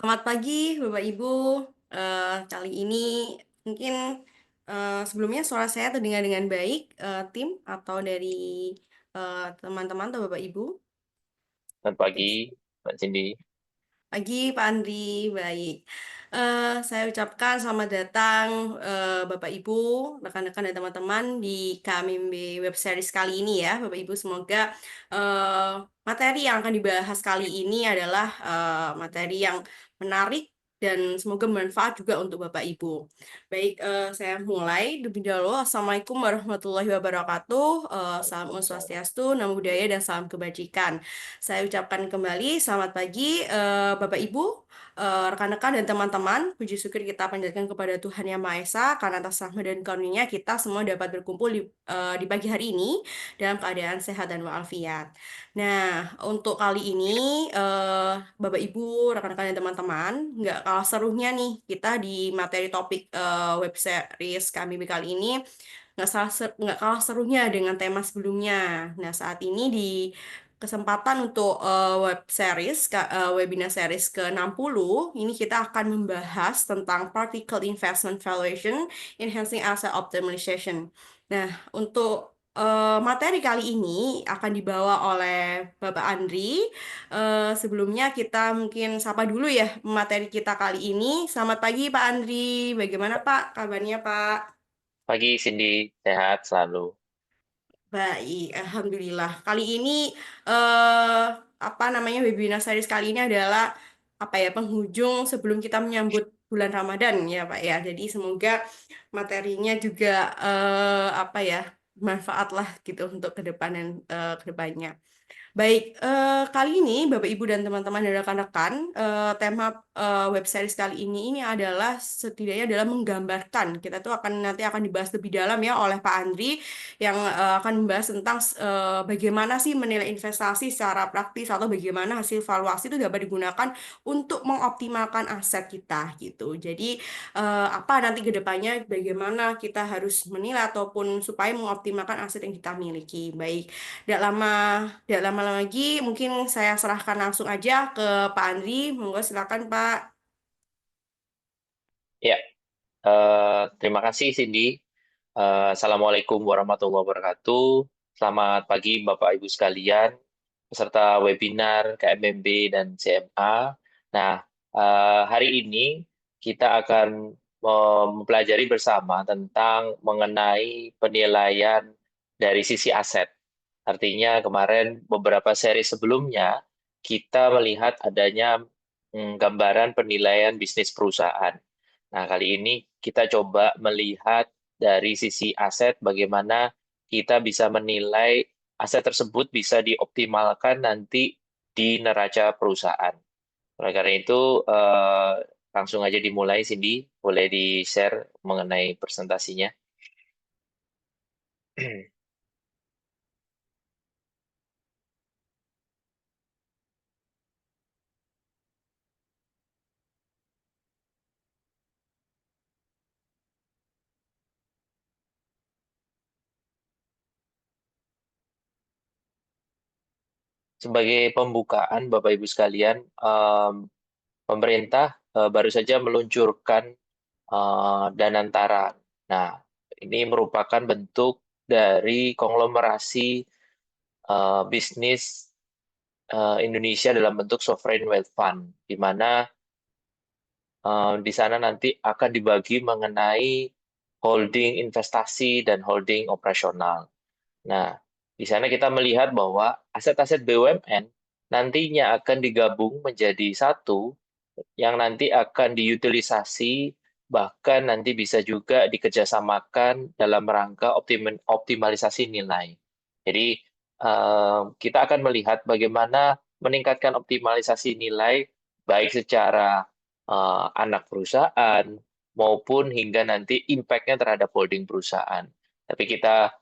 Selamat pagi, Bapak Ibu. Kali ini mungkin sebelumnya suara saya terdengar dengan baik, tim atau dari teman-teman atau Bapak Ibu. Selamat pagi, Mbak Cindy. Pagi, Pak Andri. Baik. Saya ucapkan selamat datang Bapak Ibu, rekan-rekan dan teman-teman di KMB Web Series kali ini ya, Bapak Ibu. Semoga eh, materi yang akan dibahas kali ini adalah materi yang menarik dan semoga bermanfaat juga untuk Bapak Ibu. Baik, saya mulai lebih dahulu. Assalamualaikum warahmatullahi wabarakatuh. Salam Om Swastiastu, Namo Buddhaya, dan salam kebajikan. Saya ucapkan kembali selamat pagi Bapak Ibu, rekan-rekan dan teman-teman. Puji syukur kita panjatkan kepada Tuhan Yang Maha Esa karena atas rahmat dan karunia kita semua dapat berkumpul di pagi hari ini dalam keadaan sehat dan walafiat. Nah, untuk kali ini Bapak Ibu, rekan-rekan dan teman-teman, nggak kalah serunya nih kita di materi topik web series kami kali ini nggak kalah serunya dengan tema sebelumnya. Nah, saat ini di kesempatan untuk webinar series ke-60, ini kita akan membahas tentang Particle Investment Valuation, Enhancing Asset Optimization. Nah, untuk materi kali ini akan dibawa oleh Bapak Andri. Sebelumnya kita mungkin sapa dulu ya materi kita kali ini. Selamat pagi Pak Andri, bagaimana Pak kabarnya Pak? Pagi, Cindy. Sehat selalu. Baik, Alhamdulillah. Kali ini eh apa namanya webinar series kali ini adalah apa ya penghujung sebelum kita menyambut bulan Ramadan ya Pak ya. Jadi semoga materinya juga apa ya manfaat lah gitu untuk kedepannya. Baik, kali ini Bapak Ibu dan teman-teman dan rekan-rekan, tema web series kali ini adalah setidaknya adalah menggambarkan. Kita tuh nanti akan dibahas lebih dalam ya oleh Pak Andri yang akan membahas tentang bagaimana sih menilai investasi secara praktis atau bagaimana hasil valuasi itu dapat digunakan untuk mengoptimalkan aset kita gitu. Jadi apa nanti ke depannya bagaimana kita harus menilai ataupun supaya mengoptimalkan aset yang kita miliki. Baik. Tidak lama, tidak lama lagi, mungkin saya serahkan langsung aja ke Pak Andri. Monggo silakan Pak. Ya, terima kasih, Cindy. Assalamualaikum warahmatullahi wabarakatuh. Selamat pagi, Bapak Ibu sekalian, peserta webinar KMMB dan CMA. Nah, hari ini kita akan mempelajari bersama tentang mengenai penilaian dari sisi aset. Artinya kemarin beberapa seri sebelumnya kita melihat adanya gambaran penilaian bisnis perusahaan. Nah, kali ini kita coba melihat dari sisi aset bagaimana kita bisa menilai aset tersebut bisa dioptimalkan nanti di neraca perusahaan. Oleh karena itu, langsung aja dimulai, Cindy. Boleh di-share mengenai presentasinya. Sebagai pembukaan, Bapak Ibu sekalian, pemerintah baru saja meluncurkan Danantara. Nah, ini merupakan bentuk dari konglomerasi bisnis Indonesia dalam bentuk sovereign wealth fund, di mana di sana nanti akan dibagi mengenai holding investasi dan holding operasional. Nah, di sana kita melihat bahwa aset-aset BUMN nantinya akan digabung menjadi satu yang nanti akan diutilisasi, bahkan nanti bisa juga dikerjasamakan dalam rangka optimalisasi nilai. Jadi, kita akan melihat bagaimana meningkatkan optimalisasi nilai, baik secara anak perusahaan, maupun hingga nanti impact-nya terhadap holding perusahaan. Tapi kita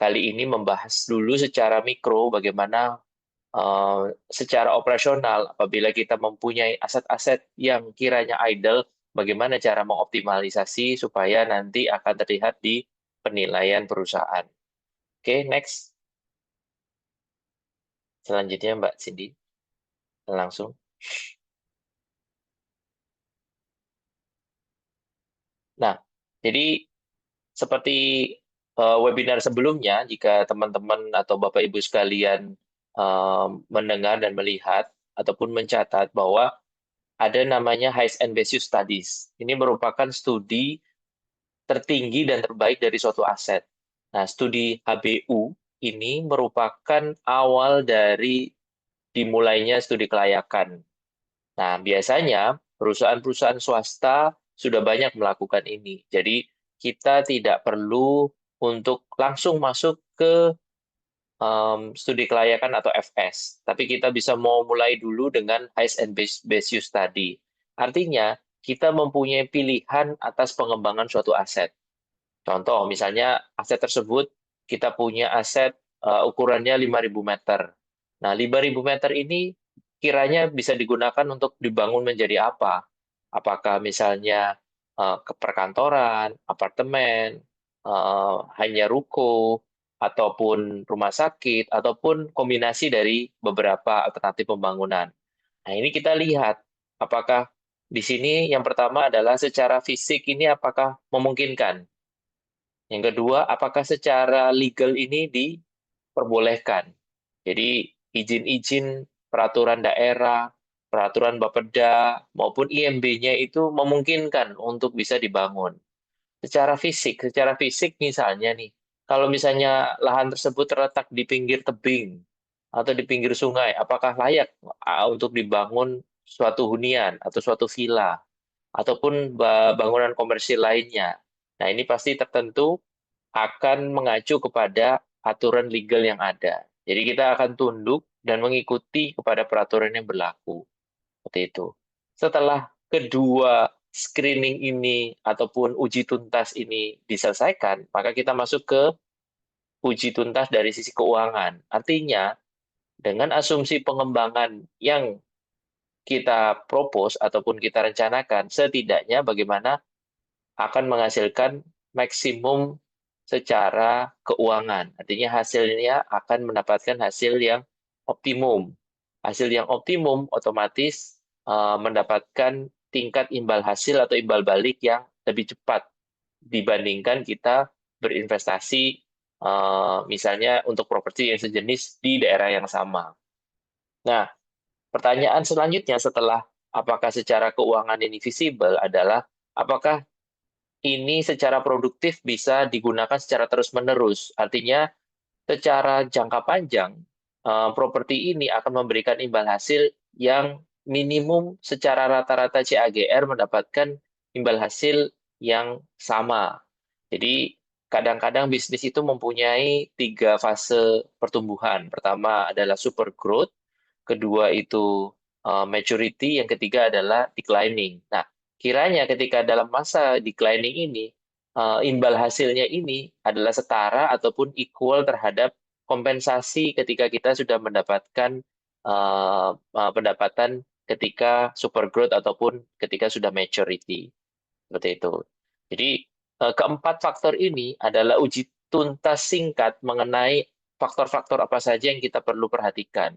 kali ini membahas dulu secara mikro bagaimana secara operasional apabila kita mempunyai aset-aset yang kiranya idle, bagaimana cara mengoptimalisasi supaya nanti akan terlihat di penilaian perusahaan. Oke, next. Selanjutnya Mbak Cindy, langsung. Jadi seperti webinar sebelumnya, jika teman-teman atau Bapak Ibu sekalian mendengar dan melihat ataupun mencatat bahwa ada namanya Highest and Best Use Studies. Ini merupakan studi tertinggi dan terbaik dari suatu aset. Nah, studi HBU ini merupakan awal dari dimulainya studi kelayakan. Nah, biasanya perusahaan-perusahaan swasta sudah banyak melakukan ini. Jadi, kita tidak perlu untuk langsung masuk ke studi kelayakan atau FS, tapi kita bisa mau mulai dulu dengan Highest and Best Use Study. Artinya, kita mempunyai pilihan atas pengembangan suatu aset. Contoh, misalnya aset tersebut kita punya aset ukurannya 5.000 meter. Nah, 5.000 meter ini kiranya bisa digunakan untuk dibangun menjadi apa? Apakah misalnya ke perkantoran, apartemen, hanya ruko, ataupun rumah sakit, ataupun kombinasi dari beberapa alternatif pembangunan. Nah, ini kita lihat apakah di sini yang pertama adalah secara fisik ini apakah memungkinkan. Yang kedua, apakah secara legal ini diperbolehkan? Jadi, izin-izin peraturan daerah, peraturan Bapeda, maupun IMB-nya itu memungkinkan untuk bisa dibangun. Secara fisik misalnya nih, kalau misalnya lahan tersebut terletak di pinggir tebing atau di pinggir sungai, apakah layak untuk dibangun suatu hunian atau suatu villa ataupun bangunan komersil lainnya? Nah, ini pasti tertentu akan mengacu kepada aturan legal yang ada. Jadi kita akan tunduk dan mengikuti kepada peraturan yang berlaku. Seperti itu. Setelah kedua screening ini ataupun uji tuntas ini diselesaikan, maka kita masuk ke uji tuntas dari sisi keuangan. Artinya, dengan asumsi pengembangan yang kita propose ataupun kita rencanakan, setidaknya bagaimana akan menghasilkan maksimum secara keuangan. Artinya hasilnya akan mendapatkan hasil yang optimum. Hasil yang optimum otomatis mendapatkan tingkat imbal hasil atau imbal balik yang lebih cepat dibandingkan kita berinvestasi misalnya untuk properti yang sejenis di daerah yang sama. Nah, pertanyaan selanjutnya setelah apakah secara keuangan ini visible adalah apakah ini secara produktif bisa digunakan secara terus-menerus. Artinya, secara jangka panjang, properti ini akan memberikan imbal hasil yang minimum secara rata-rata CAGR mendapatkan imbal hasil yang sama. Jadi, kadang-kadang bisnis itu mempunyai 3 fase pertumbuhan. Pertama adalah super growth, kedua itu maturity, yang ketiga adalah declining. Nah, kiranya ketika dalam masa declining ini, imbal hasilnya ini adalah setara ataupun equal terhadap kompensasi ketika kita sudah mendapatkan pendapatan ketika super growth ataupun ketika sudah maturity. Seperti itu. Jadi, keempat faktor ini adalah uji tuntas singkat mengenai faktor-faktor apa saja yang kita perlu perhatikan.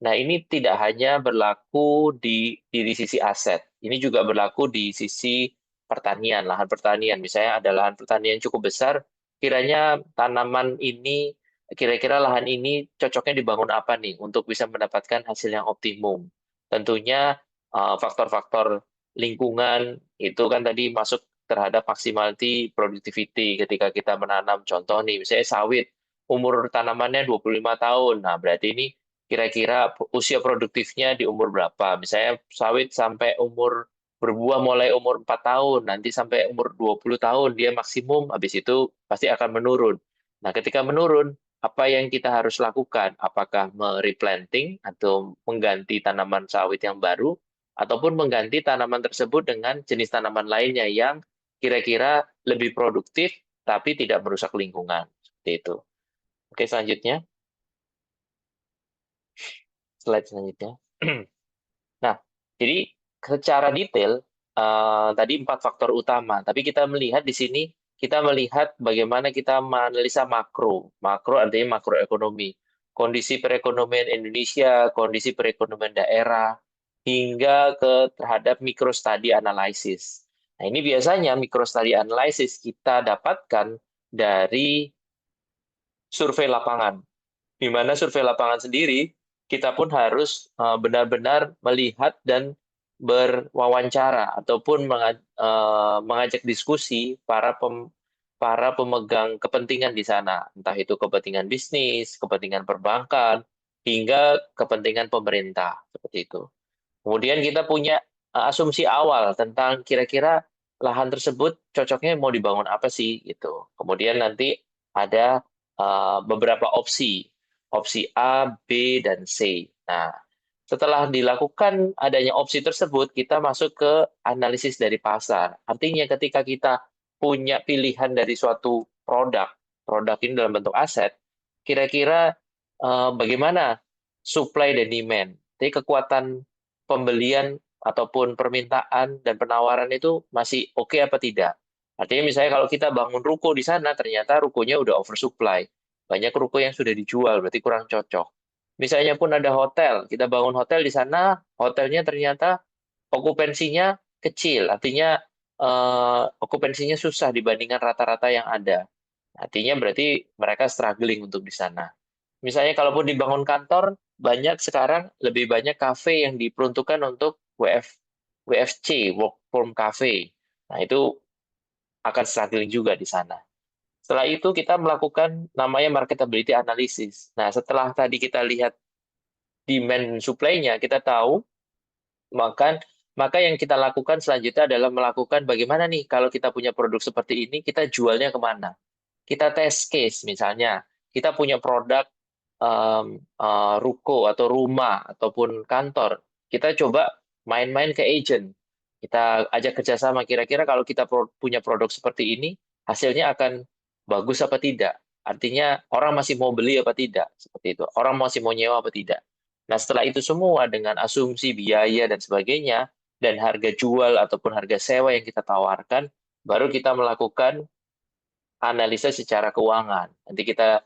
Nah, ini tidak hanya berlaku di sisi aset, ini juga berlaku di sisi pertanian, lahan pertanian. Misalnya ada lahan pertanian cukup besar, kiranya tanaman ini, kira-kira lahan ini cocoknya dibangun apa nih untuk bisa mendapatkan hasil yang optimum. Tentunya faktor-faktor lingkungan itu kan tadi masuk terhadap maximality productivity ketika kita menanam. Contoh nih, misalnya sawit, umur tanamannya 25 tahun. Nah, berarti ini kira-kira usia produktifnya di umur berapa? Misalnya sawit sampai umur berbuah mulai umur 4 tahun, nanti sampai umur 20 tahun dia maksimum, habis itu pasti akan menurun. Nah, ketika menurun, apa yang kita harus lakukan? Apakah replanting atau mengganti tanaman sawit yang baru, ataupun mengganti tanaman tersebut dengan jenis tanaman lainnya yang kira-kira lebih produktif, tapi tidak merusak lingkungan. Seperti itu. Oke, selanjutnya. Slide selanjutnya. Nah, jadi secara detail tadi 4 faktor utama, tapi kita melihat di sini kita melihat bagaimana kita menganalisa makro. Makro artinya makroekonomi. Kondisi perekonomian Indonesia, kondisi perekonomian daerah, hingga ke terhadap micro study analysis. Nah, ini biasanya microstudy analysis kita dapatkan dari survei lapangan. Di mana survei lapangan sendiri, kita pun harus benar-benar melihat dan berwawancara ataupun mengajak diskusi para pemegang kepentingan di sana, entah itu kepentingan bisnis, kepentingan perbankan, hingga kepentingan pemerintah, seperti itu. Kemudian kita punya asumsi awal tentang kira-kira lahan tersebut cocoknya mau dibangun apa sih gitu. Kemudian nanti ada beberapa opsi, opsi A, B, dan C. Nah, setelah dilakukan adanya opsi tersebut, kita masuk ke analisis dari pasar. Artinya ketika kita punya pilihan dari suatu produk, produk ini dalam bentuk aset, kira-kira bagaimana supply dan demand. Jadi kekuatan pembelian ataupun permintaan dan penawaran itu masih oke apa tidak. Artinya misalnya kalau kita bangun ruko di sana, ternyata rukonya udah oversupply. Banyak ruko yang sudah dijual, berarti kurang cocok. Misalnya pun ada hotel, kita bangun hotel di sana, hotelnya ternyata okupansinya kecil, artinya okupansinya susah dibandingkan rata-rata yang ada. Artinya berarti mereka struggling untuk di sana. Misalnya kalaupun dibangun kantor, banyak sekarang lebih banyak kafe yang diperuntukkan untuk WFC, Work from Cafe. Nah, itu akan struggling juga di sana. Setelah itu kita melakukan namanya marketability analysis. Nah, setelah tadi kita lihat demand supply-nya, kita tahu maka maka yang kita lakukan selanjutnya adalah melakukan bagaimana nih kalau kita punya produk seperti ini, kita jualnya kemana? Kita test case misalnya, kita punya produk ruko atau rumah ataupun kantor, kita coba main-main ke agent. Kita ajak kerjasama, kira-kira kalau kita punya produk seperti ini, hasilnya akan bagus apa tidak? Artinya orang masih mau beli apa tidak? Seperti itu. Orang masih mau nyewa apa tidak? Nah, setelah itu semua dengan asumsi biaya dan sebagainya, dan harga jual ataupun harga sewa yang kita tawarkan, baru kita melakukan analisa secara keuangan. Nanti kita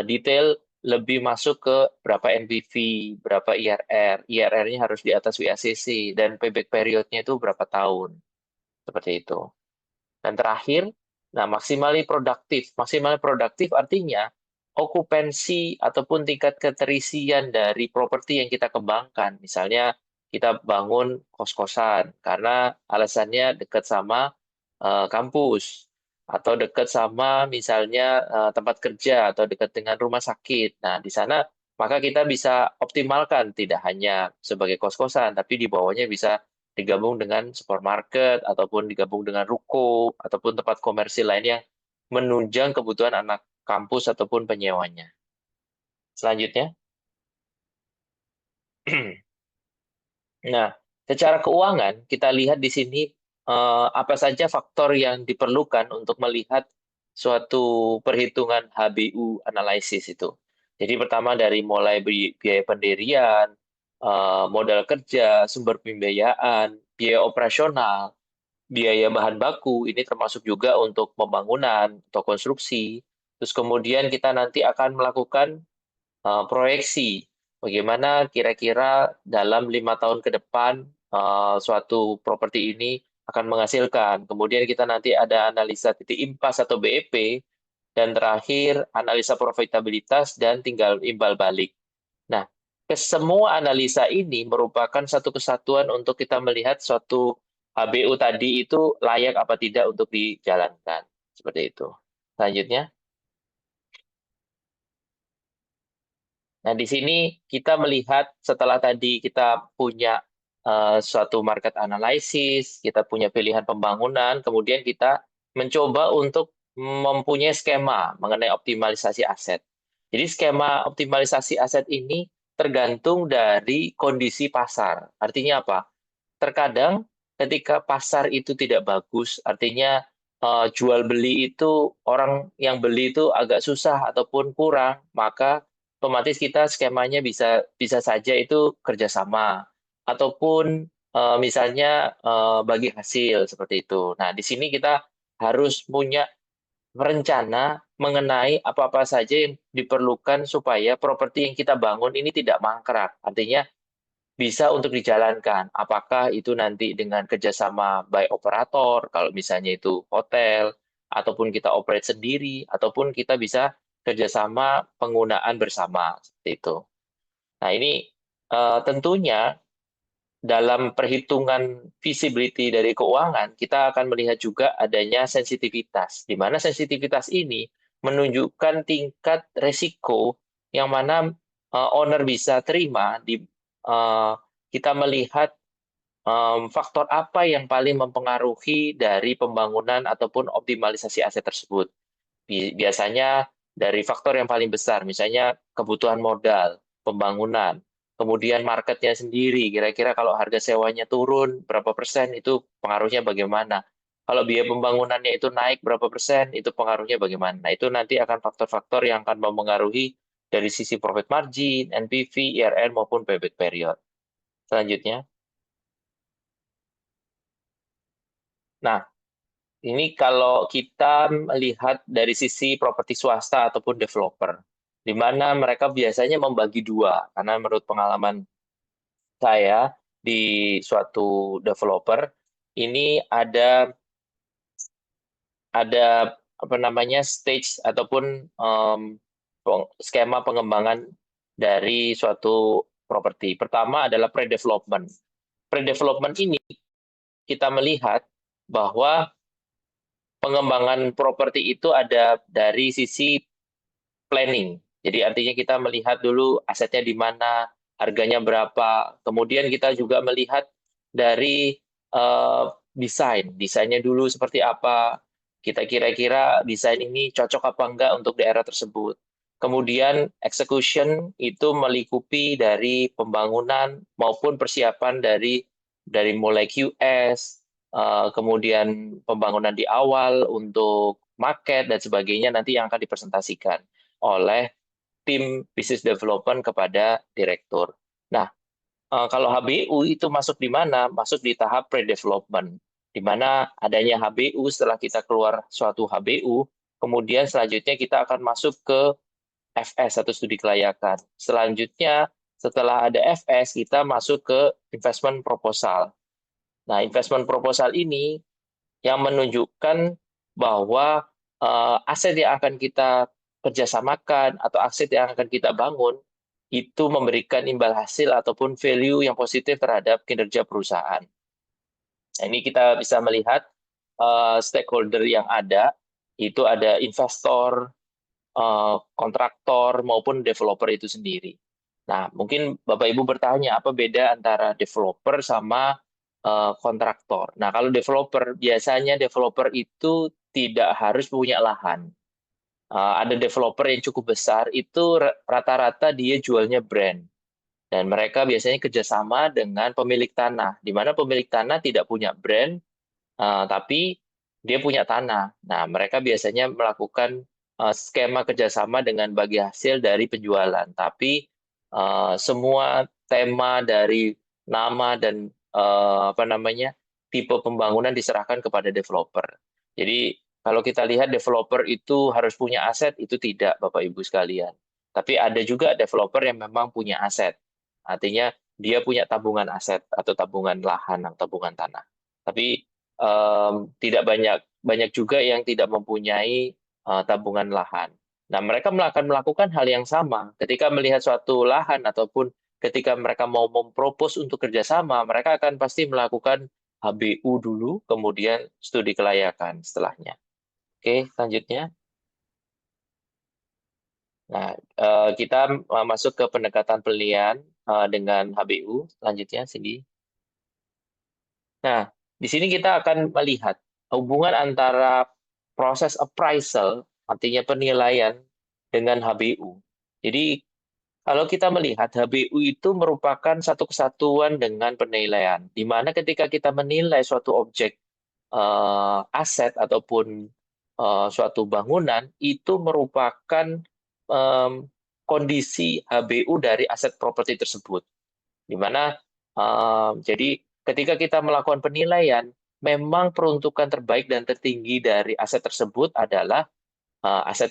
detail lebih masuk ke berapa NPV, berapa IRR. IRR-nya harus di atas WACC, dan payback period-nya itu berapa tahun. Seperti itu. Dan terakhir, nah maksimally produktif. Maksimally produktif artinya okupansi ataupun tingkat keterisian dari properti yang kita kembangkan. Misalnya kita bangun kos-kosan karena alasannya dekat sama kampus atau dekat sama misalnya tempat kerja atau dekat dengan rumah sakit. Nah, di sana maka kita bisa optimalkan tidak hanya sebagai kos-kosan, tapi di bawahnya bisa digabung dengan supermarket ataupun digabung dengan ruko ataupun tempat komersil lain yang menunjang kebutuhan anak kampus ataupun penyewanya. Selanjutnya, nah, secara keuangan kita lihat di sini apa saja faktor yang diperlukan untuk melihat suatu perhitungan HBU analisis itu. Jadi pertama dari mulai biaya pendirian, modal kerja, sumber pembiayaan, biaya operasional, biaya bahan baku, ini termasuk juga untuk pembangunan atau konstruksi. Terus kemudian kita nanti akan melakukan proyeksi bagaimana kira-kira dalam 5 tahun ke depan suatu properti ini akan menghasilkan. Kemudian kita nanti ada analisa titik impas atau BEP, dan terakhir analisa profitabilitas dan tinggal imbal balik. Nah, semua analisa ini merupakan satu kesatuan untuk kita melihat suatu HBU tadi itu layak apa tidak untuk dijalankan. Seperti itu. Selanjutnya. Nah, di sini kita melihat setelah tadi kita punya suatu market analysis, kita punya pilihan pembangunan, kemudian kita mencoba untuk mempunyai skema mengenai optimalisasi aset. Jadi skema optimalisasi aset ini tergantung dari kondisi pasar. Artinya apa? Terkadang ketika pasar itu tidak bagus, artinya jual beli itu orang yang beli itu agak susah ataupun kurang, maka otomatis kita skemanya bisa bisa saja itu kerjasama ataupun misalnya bagi hasil seperti itu. Nah, di sini kita harus punya rencana mengenai apa-apa saja yang diperlukan supaya properti yang kita bangun ini tidak mangkrak. Artinya bisa untuk dijalankan. Apakah itu nanti dengan kerjasama by operator, kalau misalnya itu hotel, ataupun kita operate sendiri, ataupun kita bisa kerjasama penggunaan bersama, seperti itu. Nah, ini tentunya dalam perhitungan visibility dari keuangan, kita akan melihat juga adanya sensitivitas, di mana sensitivitas ini menunjukkan tingkat resiko yang mana owner bisa terima kita melihat faktor apa yang paling mempengaruhi dari pembangunan ataupun optimalisasi aset tersebut. Biasanya dari faktor yang paling besar, misalnya kebutuhan modal, pembangunan, kemudian marketnya sendiri, kira-kira kalau harga sewanya turun, berapa persen, itu pengaruhnya bagaimana. Kalau biaya pembangunannya itu naik berapa persen, itu pengaruhnya bagaimana. Nah, itu nanti akan faktor-faktor yang akan mempengaruhi dari sisi profit margin, NPV, IRR, maupun payback period. Selanjutnya. Nah, ini kalau kita melihat dari sisi properti swasta ataupun developer, di mana mereka biasanya membagi dua, karena menurut pengalaman saya di suatu developer, ini ada apa namanya stage ataupun skema pengembangan dari suatu properti. Pertama adalah pre-development. Pre-development ini kita melihat bahwa pengembangan properti itu ada dari sisi planning. Jadi artinya kita melihat dulu asetnya di mana, harganya berapa. Kemudian kita juga melihat dari desain. Desainnya dulu seperti apa. Kita kira-kira desain ini cocok apa enggak untuk daerah tersebut. Kemudian execution itu melingkupi dari pembangunan maupun persiapan dari mulai QS, kemudian pembangunan di awal untuk market dan sebagainya nanti yang akan dipresentasikan oleh tim business development kepada direktur. Nah, kalau HBU itu masuk di mana? Masuk di tahap pre-development, di mana adanya HBU setelah kita keluar suatu HBU, kemudian selanjutnya kita akan masuk ke FS atau studi kelayakan. Selanjutnya, setelah ada FS, kita masuk ke investment proposal. Nah, investment proposal ini yang menunjukkan bahwa aset yang akan kita kerjasamakan atau aset yang akan kita bangun itu memberikan imbal hasil ataupun value yang positif terhadap kinerja perusahaan. Nah, ini kita bisa melihat stakeholder yang itu ada investor, kontraktor maupun developer itu sendiri. Nah, mungkin Bapak Ibu bertanya apa beda antara developer sama kontraktor. Nah, kalau developer biasanya developer itu tidak harus punya lahan. Ada developer yang cukup besar itu rata-rata dia jualnya brand dan mereka biasanya kerjasama dengan pemilik tanah, di mana pemilik tanah tidak punya brand, tapi dia punya tanah. Nah, mereka biasanya melakukan skema kerjasama dengan bagi hasil dari penjualan. Tapi semua tema dari nama dan apa namanya tipe pembangunan diserahkan kepada developer. Jadi kalau kita lihat developer itu harus punya aset, itu tidak, Bapak Ibu sekalian. Tapi ada juga developer yang memang punya aset. Artinya dia punya tabungan aset atau tabungan lahan atau tabungan tanah. Tapi tidak banyak juga yang tidak mempunyai tabungan lahan. Nah, mereka akan melakukan hal yang sama ketika melihat suatu lahan ataupun ketika mereka mau mempropos untuk kerjasama, mereka akan pasti melakukan HBU dulu, kemudian studi kelayakan setelahnya. Oke, selanjutnya. Nah, kita masuk ke pendekatan penilaian dengan HBU. Selanjutnya, Cindy. Nah, di sini kita akan melihat hubungan antara proses appraisal, artinya penilaian, dengan HBU. Jadi, kalau kita melihat HBU itu merupakan satu kesatuan dengan penilaian, di mana ketika kita menilai suatu objek aset ataupun suatu bangunan, itu merupakan em, kondisi HBU dari aset properti tersebut. Di mana jadi ketika kita melakukan penilaian, memang peruntukan terbaik dan tertinggi dari aset tersebut adalah aset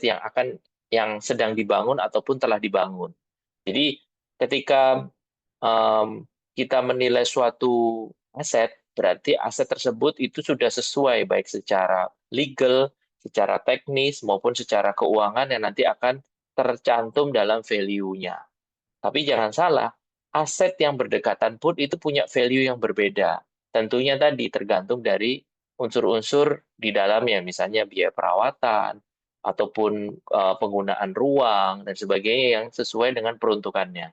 yang sedang dibangun ataupun telah dibangun. Jadi ketika um, kita menilai suatu aset, berarti aset tersebut itu sudah sesuai baik secara legal, secara teknis, maupun secara keuangan yang nanti akan tercantum dalam value-nya. Tapi jangan salah, aset yang berdekatan pun itu punya value yang berbeda. Tentunya tadi tergantung dari unsur-unsur di dalamnya, misalnya biaya perawatan, ataupun penggunaan ruang, dan sebagainya yang sesuai dengan peruntukannya.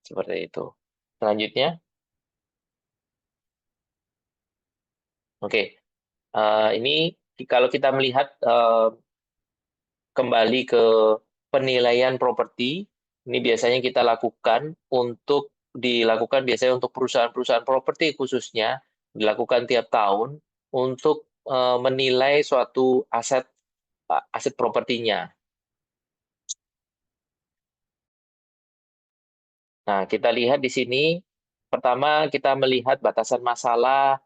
Seperti itu. Selanjutnya, oke. Ini kalau kita melihat kembali ke penilaian properti, ini biasanya kita lakukan untuk dilakukan biasanya untuk perusahaan-perusahaan properti khususnya dilakukan tiap tahun untuk menilai suatu aset aset propertinya. Nah, kita lihat di sini pertama kita melihat batasan masalah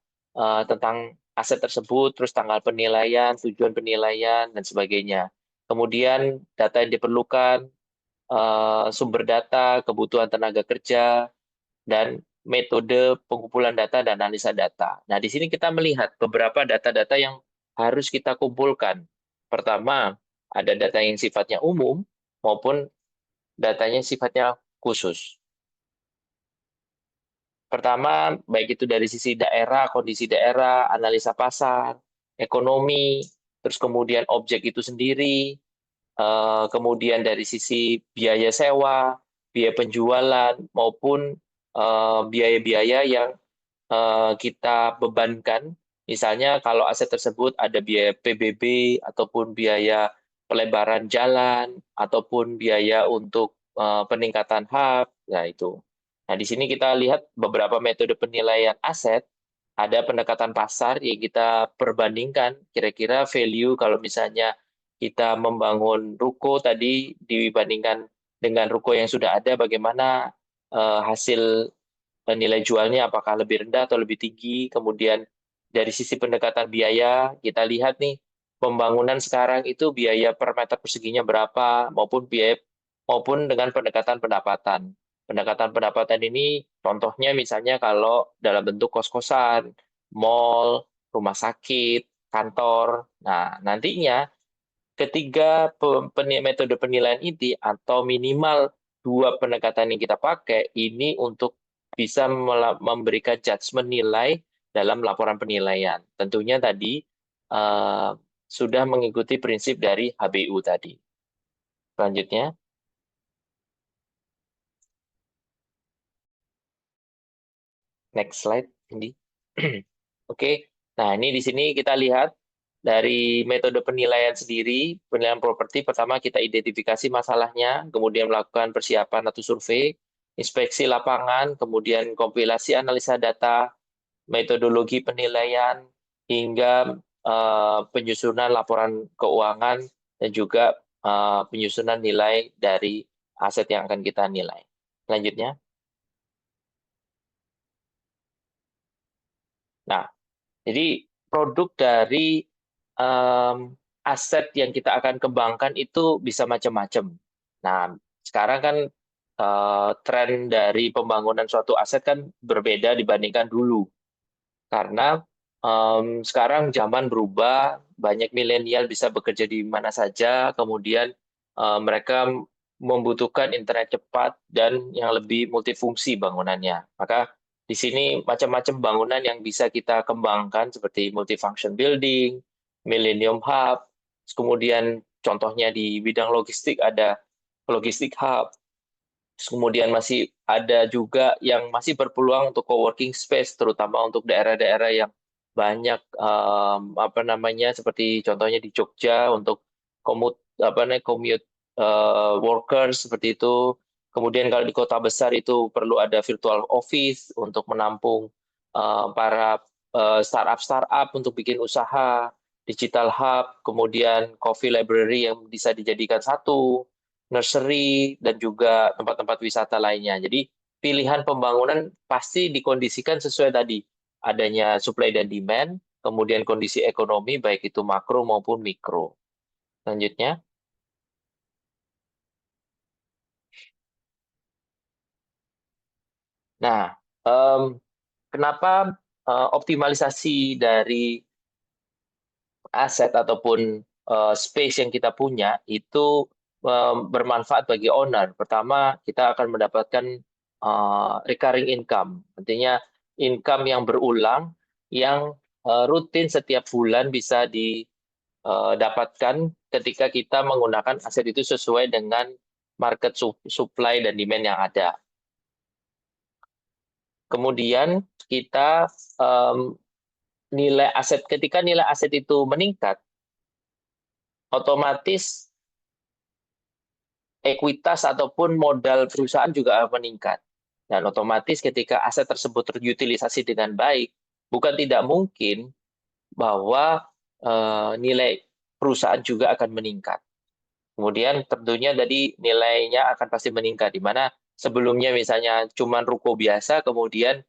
tentang aset tersebut, terus tanggal penilaian, tujuan penilaian dan sebagainya. Kemudian data yang diperlukan, sumber data, kebutuhan tenaga kerja, dan metode pengumpulan data dan analisa data. Nah, di sini kita melihat beberapa data-data yang harus kita kumpulkan. Pertama, ada data yang sifatnya umum maupun datanya sifatnya khusus. Pertama, baik itu dari sisi daerah, kondisi daerah, analisa pasar, ekonomi, terus kemudian objek itu sendiri, kemudian dari sisi biaya sewa, biaya penjualan, maupun biaya-biaya yang kita bebankan. Misalnya kalau aset tersebut ada biaya PBB ataupun biaya pelebaran jalan ataupun biaya untuk peningkatan hub, ya itu. Nah, di sini kita lihat beberapa metode penilaian aset. Ada pendekatan pasar yang kita perbandingkan kira-kira value kalau misalnya kita membangun ruko tadi dibandingkan dengan ruko yang sudah ada, bagaimana hasil nilai jualnya apakah lebih rendah atau lebih tinggi. Kemudian dari sisi pendekatan biaya, kita lihat nih pembangunan sekarang itu biaya per meter perseginya berapa maupun biaya maupun dengan pendekatan pendapatan. Pendekatan pendapatan ini contohnya misalnya kalau dalam bentuk kos-kosan, mall, rumah sakit, kantor. Nah, nantinya ketiga metode penilaian ini atau minimal dua pendekatan yang kita pakai ini untuk bisa memberikan judgement nilai dalam laporan penilaian. Tentunya tadi eh, sudah mengikuti prinsip dari HBU tadi. Selanjutnya, next slide, ini. Oke, nah ini di sini kita lihat dari metode penilaian sendiri, penilaian properti, pertama kita identifikasi masalahnya, kemudian melakukan persiapan atau survei, inspeksi lapangan, kemudian kompilasi analisa data, metodologi penilaian, hingga penyusunan laporan keuangan, dan juga penyusunan nilai dari aset yang akan kita nilai. Selanjutnya, nah, jadi produk dari aset yang kita akan kembangkan itu bisa macam-macam. Nah, sekarang kan tren dari pembangunan suatu aset kan berbeda dibandingkan dulu. Karena sekarang zaman berubah, banyak milenial bisa bekerja di mana saja, kemudian mereka membutuhkan internet cepat dan yang lebih multifungsi bangunannya. Maka di sini macam-macam bangunan yang bisa kita kembangkan seperti multifunction building, Millennium Hub, kemudian contohnya di bidang logistik ada logistik hub. Kemudian masih ada juga yang masih berpeluang untuk co-working space, terutama untuk daerah-daerah yang banyak apa namanya seperti contohnya di Jogja untuk commute workers seperti itu. Kemudian kalau di kota besar itu perlu ada virtual office untuk menampung para startup-startup untuk bikin usaha, digital hub, kemudian coffee library yang bisa dijadikan satu, nursery, dan juga tempat-tempat wisata lainnya. Jadi pilihan pembangunan pasti dikondisikan sesuai tadi, adanya supply dan demand, kemudian kondisi ekonomi baik itu makro maupun mikro. Selanjutnya, nah Em, kenapa optimalisasi dari aset ataupun space yang kita punya itu bermanfaat bagi owner. Pertama, kita akan mendapatkan recurring income, artinya income yang berulang, yang rutin setiap bulan bisa didapatkan ketika kita menggunakan aset itu sesuai dengan market supply dan demand yang ada. Kemudian kita nilai aset, ketika nilai aset itu meningkat, otomatis ekuitas ataupun modal perusahaan juga meningkat. Dan otomatis ketika aset tersebut terutilisasi dengan baik, bukan tidak mungkin bahwa nilai perusahaan juga akan meningkat. Kemudian tentunya tadi nilainya akan pasti meningkat, di mana sebelumnya misalnya cuma ruko biasa, kemudian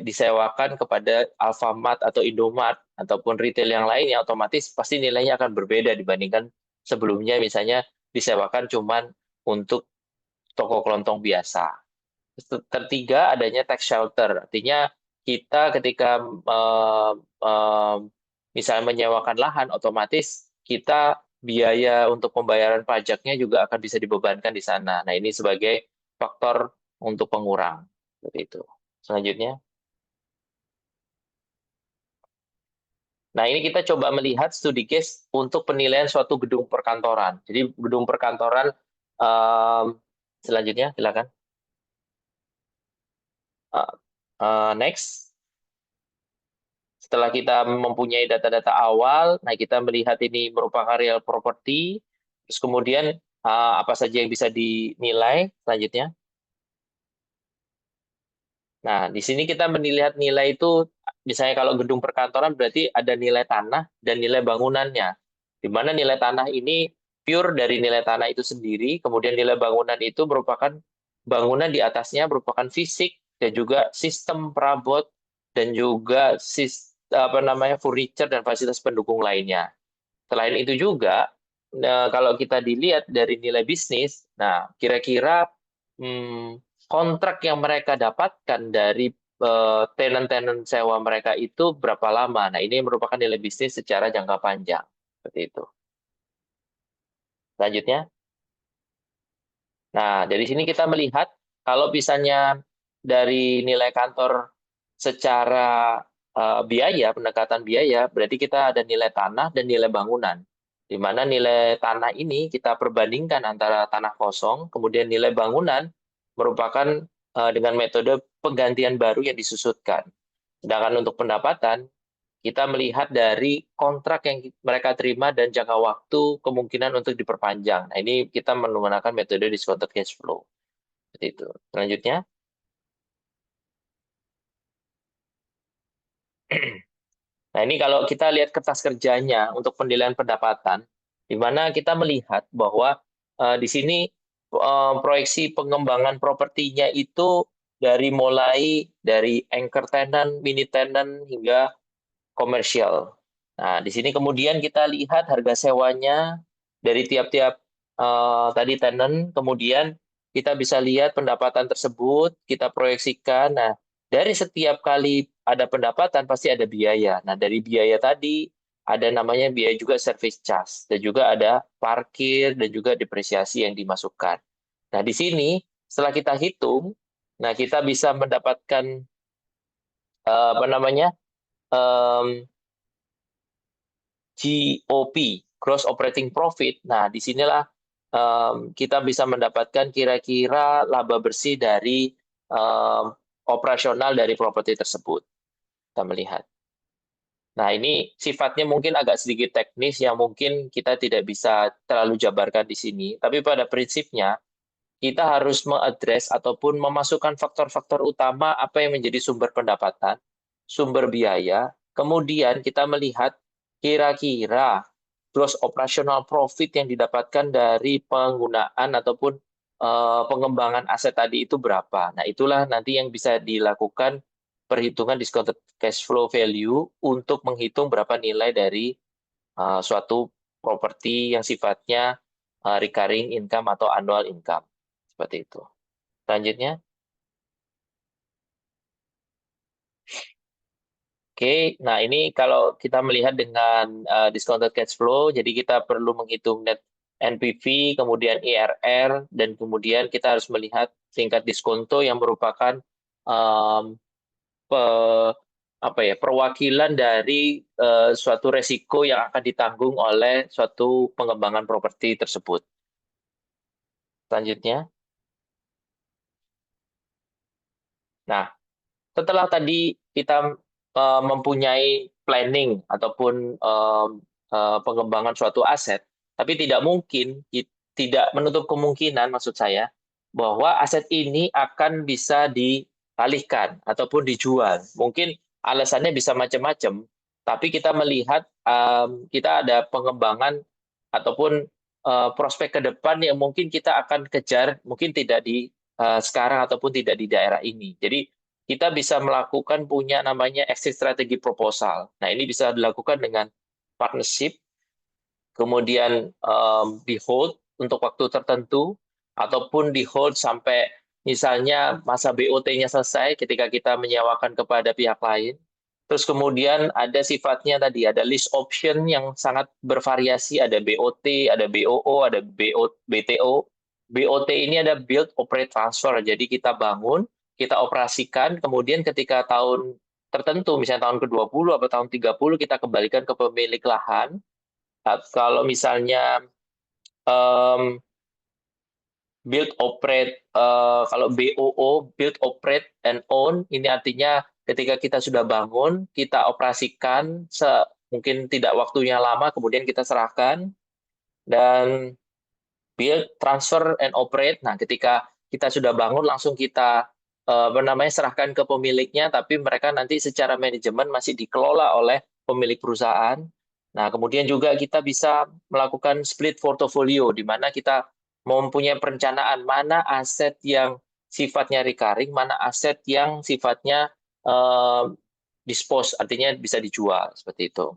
disewakan kepada Alfamart atau Indomart ataupun retail yang lain, yang otomatis pasti nilainya akan berbeda dibandingkan sebelumnya misalnya disewakan cuma untuk toko kelontong biasa. Ketiga, adanya tax shelter, artinya kita ketika eh, eh, misalnya menyewakan lahan, otomatis kita biaya untuk pembayaran pajaknya juga akan bisa dibebankan di sana. Nah, ini sebagai faktor untuk pengurang. Seperti itu. Selanjutnya. Nah, ini kita coba melihat studi case untuk penilaian suatu gedung perkantoran. Jadi, gedung perkantoran, em, selanjutnya, silakan. Next. Setelah kita mempunyai data-data awal, nah kita melihat ini merupakan real property, terus kemudian apa saja yang bisa dinilai selanjutnya. Nah, di sini kita melihat nilai itu, misalnya kalau gedung perkantoran berarti ada nilai tanah dan nilai bangunannya. Di mana nilai tanah ini pure dari nilai tanah itu sendiri, kemudian nilai bangunan itu merupakan bangunan di atasnya merupakan fisik dan juga sistem perabot dan juga apa namanya furniture dan fasilitas pendukung lainnya. Selain itu juga, kalau kita dilihat dari nilai bisnis, nah kira-kira kontrak yang mereka dapatkan dari tenant-tenant sewa mereka itu berapa lama. Nah, ini merupakan nilai bisnis secara jangka panjang. Seperti itu. Selanjutnya. Nah, dari sini kita melihat kalau misalnya dari nilai kantor secara biaya, pendekatan biaya, berarti kita ada nilai tanah dan nilai bangunan. Di mana nilai tanah ini kita perbandingkan antara tanah kosong, kemudian nilai bangunan merupakan dengan metode penggantian baru yang disusutkan. Sedangkan untuk pendapatan, kita melihat dari kontrak yang mereka terima dan jangka waktu kemungkinan untuk diperpanjang. Nah, ini kita menggunakan metode discounted cash flow. Seperti itu. Selanjutnya, nah ini kalau kita lihat kertas kerjanya untuk penilaian pendapatan, di mana kita melihat bahwa di sini proyeksi pengembangan propertinya itu dari mulai dari anchor tenant, mini tenant, hingga komersial. Nah, di sini kemudian kita lihat harga sewanya dari tiap-tiap tadi tenant, kemudian kita bisa lihat pendapatan tersebut, kita proyeksikan. Nah, dari setiap kali ada pendapatan pasti ada biaya. Nah, dari biaya tadi ada namanya biaya juga service charge dan juga ada parkir dan juga depresiasi yang dimasukkan. Nah, di sini setelah kita hitung, nah kita bisa mendapatkan apa namanya? em, GOP, Gross Operating Profit. Nah, disinilah kita bisa mendapatkan kira-kira laba bersih dari um, operasional dari properti tersebut. Kita melihat. Nah, ini sifatnya mungkin agak sedikit teknis yang mungkin kita tidak bisa terlalu jabarkan di sini. Tapi pada prinsipnya, kita harus mengadres ataupun memasukkan faktor-faktor utama apa yang menjadi sumber pendapatan, sumber biaya, kemudian kita melihat kira-kira gross operational profit yang didapatkan dari penggunaan ataupun pengembangan aset tadi itu berapa. Nah, itulah nanti yang bisa dilakukan perhitungan discounted cash flow value untuk menghitung berapa nilai dari suatu properti yang sifatnya recurring income atau annual income. Seperti itu. Selanjutnya, Oke, nah ini kalau kita melihat dengan discounted cash flow, jadi kita perlu menghitung net NPV, kemudian IRR, dan kemudian kita harus melihat tingkat diskonto yang merupakan em, pe- perwakilan dari suatu resiko yang akan ditanggung oleh suatu pengembangan properti tersebut. Selanjutnya, nah setelah tadi kita mempunyai planning ataupun pengembangan suatu aset, tapi tidak menutup kemungkinan, maksud saya, bahwa aset ini akan bisa dialihkan ataupun dijual. Mungkin alasannya bisa macam-macam, tapi kita melihat kita ada pengembangan ataupun prospek ke depan yang mungkin kita akan kejar, mungkin tidak di sekarang ataupun tidak di daerah ini. Jadi kita bisa melakukan punya namanya exit strategi proposal. Nah, ini bisa dilakukan dengan partnership, kemudian di hold untuk waktu tertentu, ataupun di hold sampai misalnya masa BOT-nya selesai ketika kita menyewakan kepada pihak lain. Terus kemudian ada sifatnya tadi, ada list option yang sangat bervariasi, ada BOT, ada BOO, ada BTO. BOT ini ada build, operate, transfer. Jadi kita bangun, kita operasikan, kemudian ketika tahun tertentu, misalnya tahun ke-20 atau tahun 30, kita kembalikan ke pemilik lahan. Kalau misalnya em, build operate kalau BOO build operate and own ini artinya ketika kita sudah bangun kita operasikan mungkin tidak waktunya lama kemudian kita serahkan dan build transfer and operate. Nah, ketika kita sudah bangun langsung kita serahkan ke pemiliknya tapi mereka nanti secara manajemen masih dikelola oleh pemilik perusahaan. Nah, kemudian juga kita bisa melakukan split portfolio di mana kita mempunyai perencanaan mana aset yang sifatnya recurring, mana aset yang sifatnya eh, dispose, artinya bisa dijual seperti itu.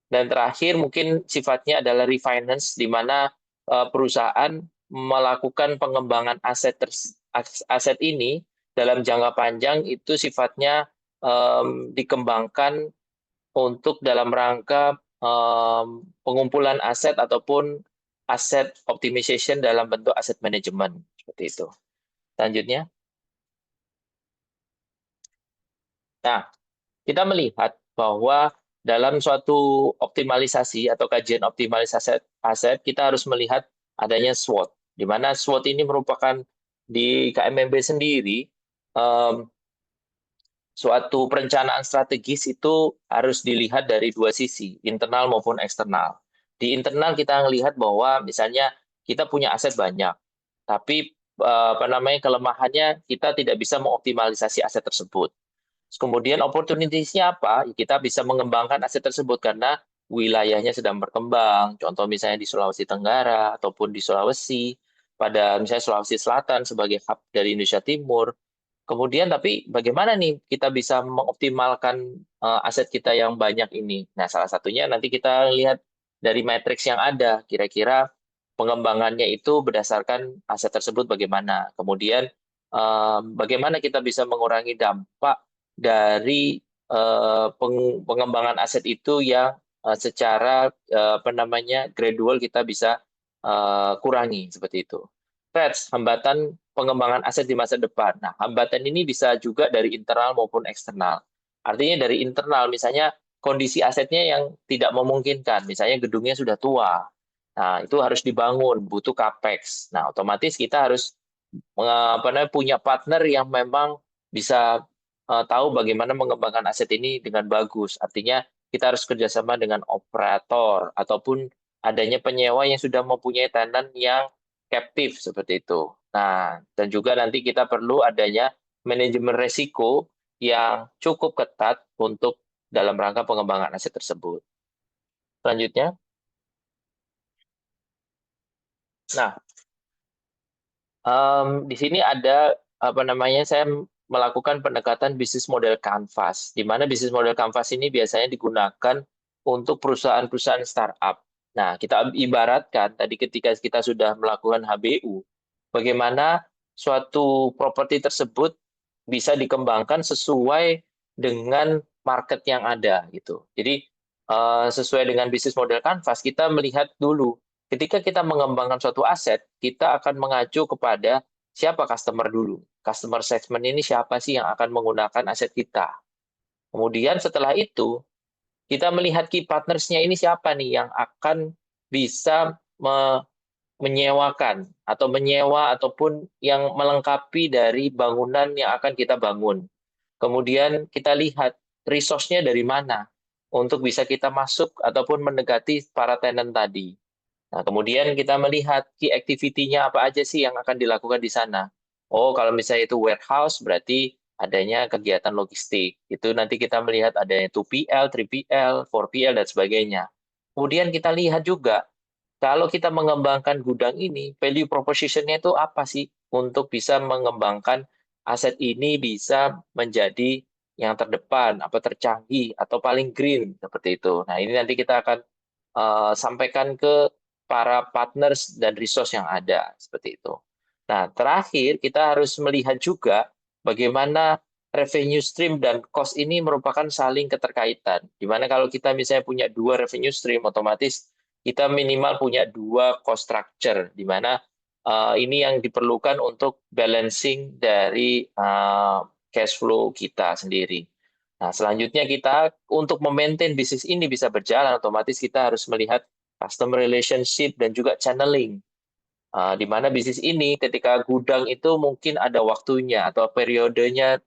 Dan terakhir mungkin sifatnya adalah refinance, di mana perusahaan melakukan pengembangan aset ini dalam jangka panjang itu sifatnya dikembangkan untuk dalam rangka pengumpulan aset ataupun aset optimization dalam bentuk aset management seperti itu. Selanjutnya, nah kita melihat bahwa dalam suatu optimalisasi atau kajian optimalisasi aset, kita harus melihat adanya SWOT, di mana SWOT ini merupakan di KMMB sendiri em, suatu perencanaan strategis itu harus dilihat dari dua sisi, internal maupun eksternal. Di internal kita melihat bahwa misalnya kita punya aset banyak, tapi kelemahannya kita tidak bisa mengoptimalisasi aset tersebut. Kemudian opportunity-nya apa? Kita bisa mengembangkan aset tersebut karena wilayahnya sedang berkembang. Contoh misalnya di Sulawesi Tenggara ataupun di Sulawesi, pada misalnya Sulawesi Selatan sebagai hub dari Indonesia Timur. Kemudian tapi bagaimana nih kita bisa mengoptimalkan aset kita yang banyak ini? Nah, salah satunya nanti kita lihat dari matriks yang ada, kira-kira pengembangannya itu berdasarkan aset tersebut bagaimana. Kemudian bagaimana kita bisa mengurangi dampak dari pengembangan aset itu yang secara gradual kita bisa kurangi seperti itu. Threats, hambatan pengembangan aset di masa depan. Nah, hambatan ini bisa juga dari internal maupun eksternal. Artinya dari internal, misalnya kondisi asetnya yang tidak memungkinkan, misalnya gedungnya sudah tua. Nah, itu harus dibangun, butuh capex. Nah, otomatis kita harus punya partner yang memang bisa tahu bagaimana mengembangkan aset ini dengan bagus. Artinya kita harus kerjasama dengan operator ataupun adanya penyewa yang sudah mempunyai tenan yang captive seperti itu. Nah, dan juga nanti kita perlu adanya manajemen resiko yang cukup ketat untuk dalam rangka pengembangan aset tersebut. Selanjutnya, nah di sini ada saya melakukan pendekatan bisnis model canvas, di mana bisnis model canvas ini biasanya digunakan untuk perusahaan-perusahaan startup. Nah, kita ibaratkan tadi ketika kita sudah melakukan HBU, bagaimana suatu properti tersebut bisa dikembangkan sesuai dengan market yang ada gitu. Jadi sesuai dengan bisnis model Canvas, kita melihat dulu ketika kita mengembangkan suatu aset, kita akan mengacu kepada siapa customer dulu. Customer segment ini siapa sih yang akan menggunakan aset kita. Kemudian setelah itu, kita melihat key partners-nya ini siapa nih yang akan bisa menyewakan atau menyewa ataupun yang melengkapi dari bangunan yang akan kita bangun. Kemudian kita lihat resource-nya dari mana untuk bisa kita masuk ataupun mendekati para tenant tadi. Nah, kemudian kita melihat key activity-nya apa aja sih yang akan dilakukan di sana. Oh, kalau misalnya itu warehouse, berarti adanya kegiatan logistik. Itu nanti kita melihat adanya 2PL, 3PL, 4PL, dan sebagainya. Kemudian kita lihat juga, kalau kita mengembangkan gudang ini, value proposition-nya itu apa sih untuk bisa mengembangkan aset ini bisa menjadi yang terdepan, apa tercanggih, atau paling green, seperti itu. Nah, ini nanti kita akan sampaikan ke para partners dan resource yang ada seperti itu. Nah, terakhir kita harus melihat juga bagaimana revenue stream dan cost ini merupakan saling keterkaitan. Dimana kalau kita misalnya punya dua revenue stream, otomatis kita minimal punya dua cost structure, di mana ini yang diperlukan untuk balancing dari cash flow kita sendiri. Nah, selanjutnya kita untuk memaintain bisnis ini bisa berjalan, otomatis kita harus melihat customer relationship dan juga channeling. Di mana bisnis ini ketika gudang itu mungkin ada waktunya atau periodenya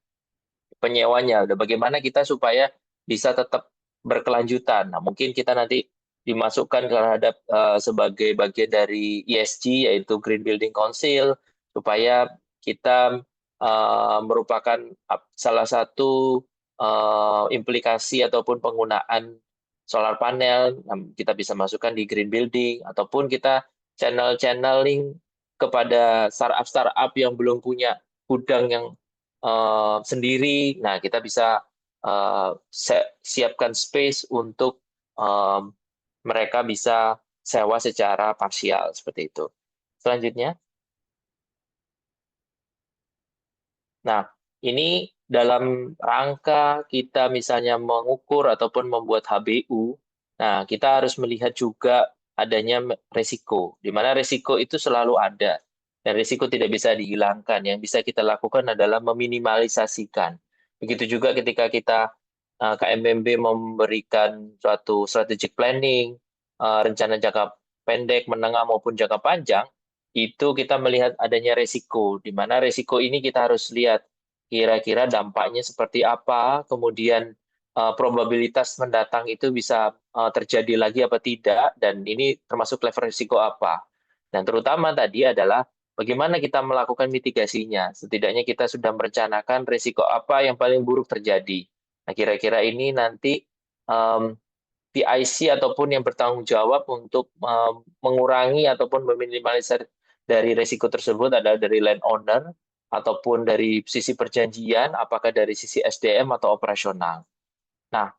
penyewanya. Udah bagaimana kita supaya bisa tetap berkelanjutan. Nah, mungkin kita nanti dimasukkan terhadap sebagai bagian dari ESG yaitu Green Building Council supaya kita merupakan salah satu implikasi ataupun penggunaan solar panel kita bisa masukkan di green building ataupun kita channeling kepada startup-startup yang belum punya gudang yang sendiri. Nah, kita bisa siapkan space untuk mereka bisa sewa secara parsial seperti itu. Selanjutnya, nah ini dalam rangka kita misalnya mengukur ataupun membuat HBU, nah kita harus melihat juga adanya resiko, di mana resiko itu selalu ada dan risiko tidak bisa dihilangkan. Yang bisa kita lakukan adalah meminimalisasikan. Begitu juga ketika kita KMMB memberikan suatu strategic planning, rencana jangka pendek, menengah maupun jangka panjang, itu kita melihat adanya resiko, di mana resiko ini kita harus lihat kira-kira dampaknya seperti apa, kemudian probabilitas mendatang itu bisa terjadi lagi apa tidak, dan ini termasuk level risiko apa. Dan terutama tadi adalah bagaimana kita melakukan mitigasinya. Setidaknya kita sudah merencanakan risiko apa yang paling buruk terjadi. Nah, kira-kira ini nanti um, PIC ataupun yang bertanggung jawab untuk mengurangi ataupun meminimalisir dari risiko tersebut adalah dari landowner ataupun dari sisi perjanjian, apakah dari sisi SDM atau operasional. Nah,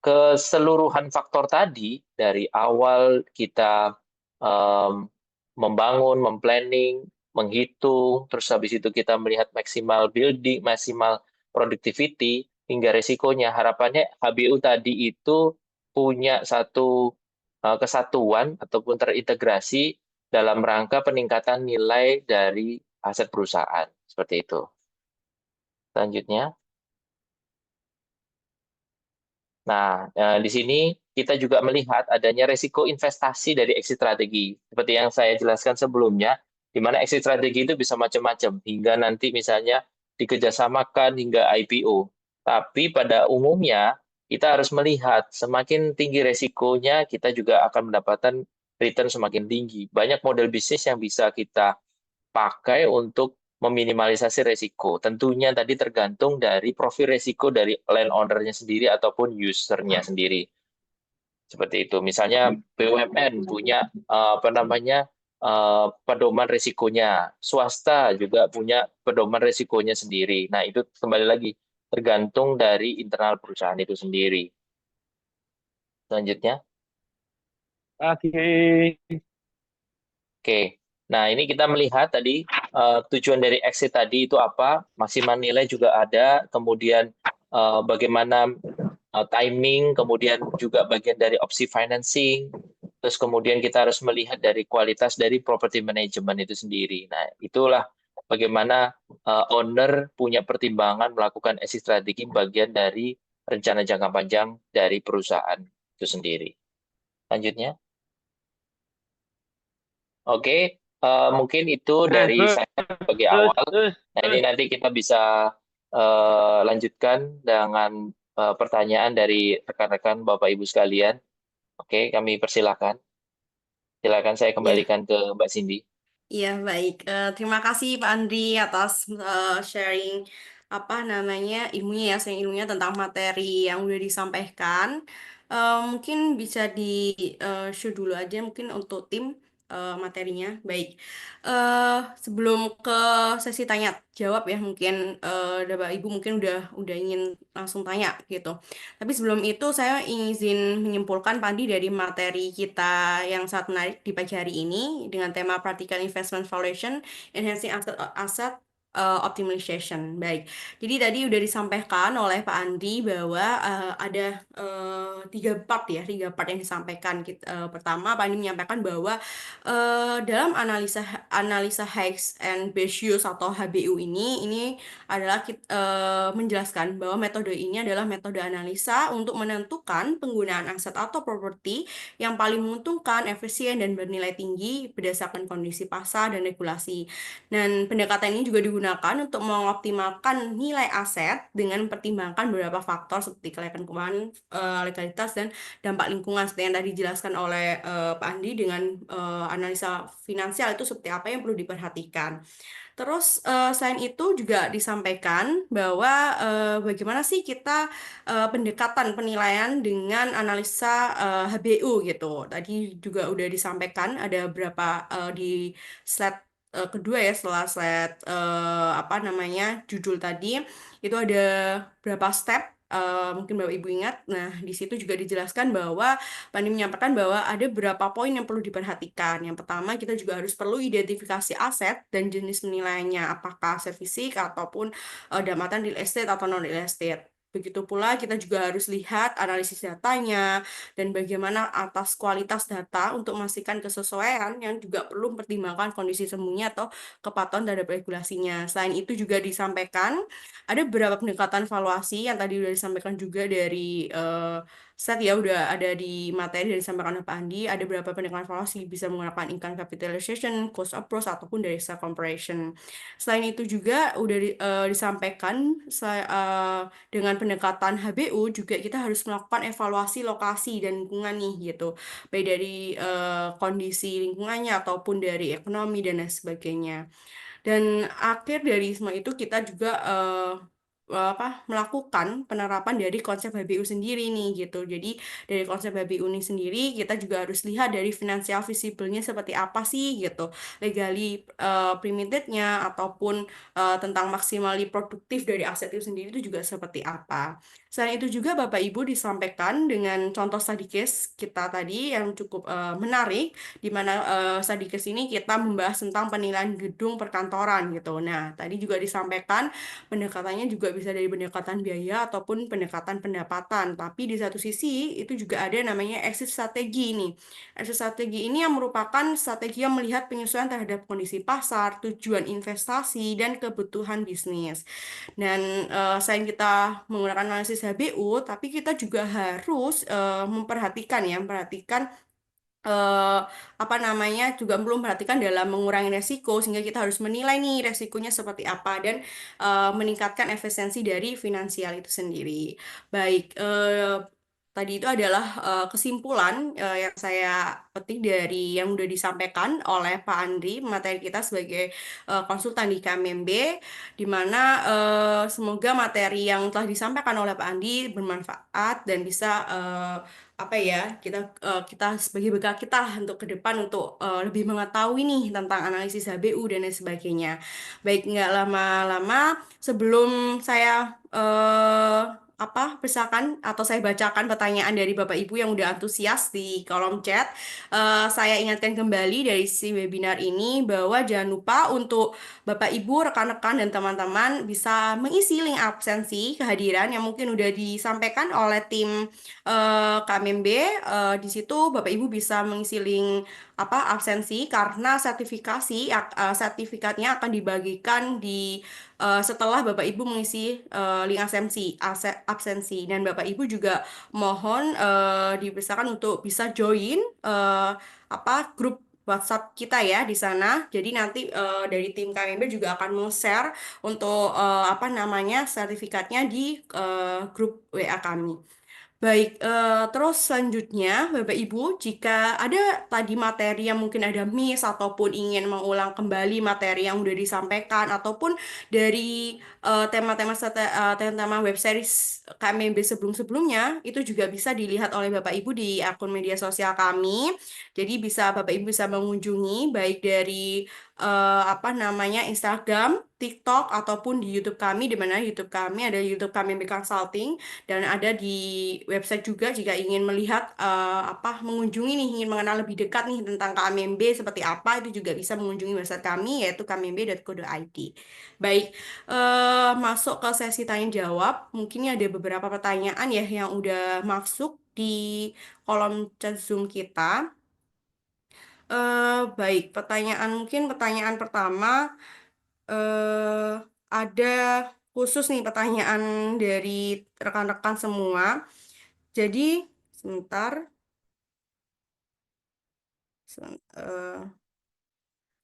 keseluruhan faktor tadi dari awal kita um, membangun, memplanning, menghitung, terus habis itu kita melihat maksimal building, maksimal productivity, hingga resikonya. Harapannya HBU tadi itu punya satu kesatuan ataupun terintegrasi dalam rangka peningkatan nilai dari aset perusahaan. Seperti itu. Selanjutnya. Nah, di sini kita juga melihat adanya resiko investasi dari exit strategi. Seperti yang saya jelaskan sebelumnya, di mana exit strategi itu bisa macam-macam, hingga nanti misalnya dikerjasamakan hingga IPO. Tapi pada umumnya, kita harus melihat semakin tinggi resikonya, kita juga akan mendapatkan return semakin tinggi. Banyak model bisnis yang bisa kita pakai untuk meminimalisasi resiko. Tentunya tadi tergantung dari profil resiko dari landowner-nya sendiri ataupun user-nya sendiri. Seperti itu. Misalnya BUMN punya apa namanya pedoman risikonya, swasta juga punya pedoman risikonya sendiri. Nah, itu kembali lagi tergantung dari internal perusahaan itu sendiri. Selanjutnya. Oke. Oke, nah ini kita melihat tadi tujuan dari exit tadi itu apa, maksimal nilai juga ada, kemudian bagaimana timing, kemudian juga bagian dari opsi financing, terus kemudian kita harus melihat dari kualitas dari property management itu sendiri. Nah, itulah bagaimana owner punya pertimbangan melakukan exit strategi bagian dari rencana jangka panjang dari perusahaan itu sendiri. Lanjutnya, oke, mungkin itu dari saya sebagai awal. Nah, ini nanti kita bisa lanjutkan dengan pertanyaan dari rekan-rekan Bapak Ibu sekalian. Oke, kami persilakan. Silakan saya Ya, kembalikan ke Mbak Cindy. iya baik. Terima kasih Pak Andri atas sharing apa namanya ilmunya ya, sharing ilmunya tentang materi yang udah disampaikan. Mungkin bisa di show dulu aja mungkin untuk tim materinya. Baik. Sebelum ke sesi tanya jawab ya, mungkin Bapak Ibu mungkin udah ingin langsung tanya gitu. Tapi sebelum itu saya izin menyimpulkan Pandi dari materi kita yang sangat menarik di pagi hari ini dengan tema Practical Investment Valuation, Enhancing Asset Optimization. Baik, jadi tadi udah disampaikan oleh Pak Andi bahwa ada tiga part yang disampaikan. Pertama, Pak Andi menyampaikan bahwa dalam analisa analisa Higgs and Bezier atau HBU ini adalah menjelaskan bahwa metode ini adalah metode analisa untuk menentukan penggunaan aset atau properti yang paling menguntungkan, efisien, dan bernilai tinggi berdasarkan kondisi pasar dan regulasi. Dan pendekatan ini juga digunakan untuk mengoptimalkan nilai aset dengan mempertimbangkan beberapa faktor seperti kelayakan keuangan, legalitas, dan dampak lingkungan seperti yang tadi dijelaskan oleh Pak Andi dengan analisa finansial itu seperti apa yang perlu diperhatikan. Terus selain itu juga disampaikan bahwa bagaimana sih kita pendekatan penilaian dengan analisa HBU gitu. Tadi juga udah disampaikan ada berapa di slide kedua ya setelah slide apa namanya judul tadi itu ada berapa step. Mungkin Bapak Ibu ingat. Nah, di situ juga dijelaskan bahwa Pani menyampaikan bahwa ada beberapa poin yang perlu diperhatikan. Yang pertama, kita juga harus perlu identifikasi aset dan jenis penilaiannya, apakah aset fisik ataupun damatan real estate atau non real estate. Begitu pula kita juga harus lihat analisis datanya dan bagaimana atas kualitas data untuk memastikan kesesuaian yang juga perlu mempertimbangkan kondisi sembunyi atau kepatuhan terhadap regulasinya. Selain itu juga disampaikan ada beberapa pendekatan valuasi yang tadi sudah disampaikan juga dari set ya udah ada di materi dari disampaikan oleh Pak Andi, ada beberapa pendekatan valuasi bisa menggunakan income capitalization, cost approach ataupun dari self comparison. Selain itu juga udah disampaikan dengan pendekatan HBU juga kita harus melakukan evaluasi lokasi dan lingkungan nih gitu. Baik dari kondisi lingkungannya ataupun dari ekonomi dan lain sebagainya. Dan akhir dari semua itu kita juga melakukan penerapan dari konsep HBU sendiri nih gitu. Jadi dari konsep HBU ini sendiri kita juga harus lihat dari financial visible-nya seperti apa sih gitu. Legally permitted-nya ataupun tentang maximally produktif dari aset itu sendiri itu juga seperti apa. Selain itu juga Bapak Ibu disampaikan dengan contoh study case kita tadi yang cukup menarik di mana study case ini kita membahas tentang penilaian gedung perkantoran gitu. Nah, tadi juga disampaikan pendekatannya juga bisa dari pendekatan biaya ataupun pendekatan pendapatan. Tapi di satu sisi itu juga ada namanya exit strategi nih. Exit strategi ini yang merupakan strategi yang melihat penyesuaian terhadap kondisi pasar, tujuan investasi, dan kebutuhan bisnis. Dan selain kita menggunakan analisis HBU, tapi kita juga harus memperhatikan ya, memperhatikan eh, apa namanya juga belum perhatikan dalam mengurangi resiko sehingga kita harus menilai nih resikonya seperti apa dan meningkatkan efisiensi dari finansial itu sendiri. Baik, tadi itu adalah kesimpulan yang saya petik dari yang udah disampaikan oleh Pak Andri, materi kita sebagai konsultan di KMMB, di mana semoga materi yang telah disampaikan oleh Pak Andi bermanfaat dan bisa apa ya kita sebagai bekal kita untuk ke depan untuk lebih mengetahui nih tentang analisis HBU dan lain sebagainya. Baik, nggak lama-lama sebelum saya misalkan atau saya bacakan pertanyaan dari Bapak Ibu yang udah antusias di kolom chat. Saya ingatkan kembali dari si webinar ini bahwa jangan lupa untuk Bapak Ibu, rekan-rekan dan teman-teman bisa mengisi link absensi kehadiran yang mungkin udah disampaikan oleh tim KMB. Di situ Bapak Ibu bisa mengisi link absensi karena sertifikatnya akan dibagikan setelah Bapak Ibu mengisi link absensi dan Bapak Ibu juga mohon dipersilakan untuk bisa join grup WhatsApp kita ya di sana. Jadi nanti dari tim KMB juga akan share untuk sertifikatnya di grup WA kami. Baik, terus selanjutnya, Bapak Ibu, jika ada tadi materi yang mungkin ada miss ataupun ingin mengulang kembali materi yang sudah disampaikan ataupun dari tema-tema web series KMB sebelum-sebelumnya, itu juga bisa dilihat oleh Bapak Ibu di akun media sosial kami. Jadi Bapak Ibu bisa mengunjungi baik dari Instagram, TikTok ataupun di YouTube kami, di mana YouTube kami ada YouTube KMB Consulting dan ada di website juga jika ingin melihat mengunjungi nih ingin mengenal lebih dekat nih tentang KMMB seperti apa itu juga bisa mengunjungi website kami yaitu kmb.co.id. Baik, masuk ke sesi tanya jawab. Mungkin ada beberapa pertanyaan ya yang udah masuk di kolom chat Zoom kita. Baik, pertanyaan pertama eh ada khusus nih pertanyaan dari rekan-rekan semua. Jadi, sebentar.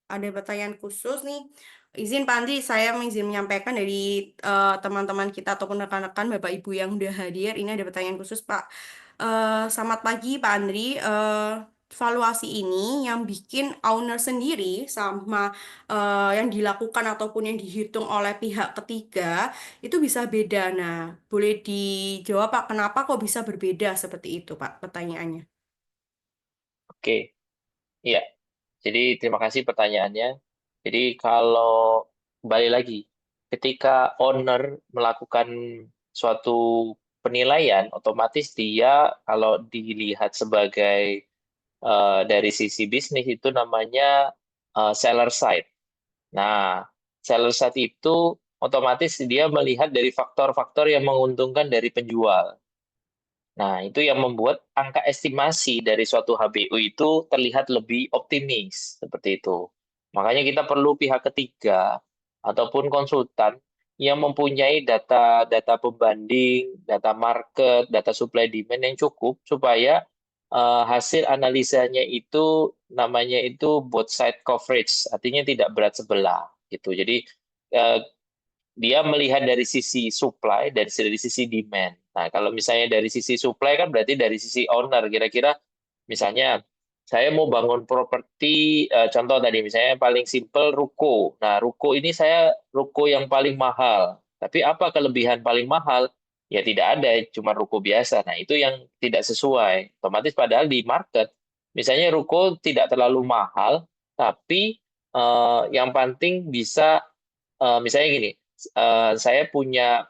Ada pertanyaan khusus nih. Izin Pak Andri, saya izin menyampaikan dari teman-teman kita ataupun rekan-rekan Bapak Ibu yang udah hadir. Ini ada pertanyaan khusus Pak. Selamat pagi Pak Andri. Valuasi ini yang bikin owner sendiri sama yang dilakukan ataupun yang dihitung oleh pihak ketiga itu bisa beda. Nah, boleh dijawab Pak, kenapa kok bisa berbeda seperti itu Pak pertanyaannya? Oke, iya. Jadi terima kasih pertanyaannya. Jadi kalau kembali lagi, ketika owner melakukan suatu penilaian, otomatis dia kalau dilihat sebagai dari sisi bisnis itu namanya seller side. Nah, seller side itu otomatis dia melihat dari faktor-faktor yang menguntungkan dari penjual. Nah, itu yang membuat angka estimasi dari suatu HBU itu terlihat lebih optimis, seperti itu. Makanya kita perlu pihak ketiga ataupun konsultan yang mempunyai data pembanding, data market, data supply demand yang cukup supaya hasil analisanya itu namanya itu both side coverage, artinya tidak berat sebelah gitu. Jadi eh, dia melihat dari sisi supply, dari sisi demand. Nah, kalau misalnya dari sisi supply kan berarti dari sisi owner. Kira-kira misalnya saya mau bangun properti, contoh tadi misalnya paling simple ruko. Nah, ruko ini saya ruko yang paling mahal. Tapi apa kelebihan paling mahal? Ya tidak ada, cuma ruko biasa. Nah, itu yang tidak sesuai. Otomatis padahal di market, misalnya ruko tidak terlalu mahal, tapi yang penting bisa, misalnya gini, eh, saya punya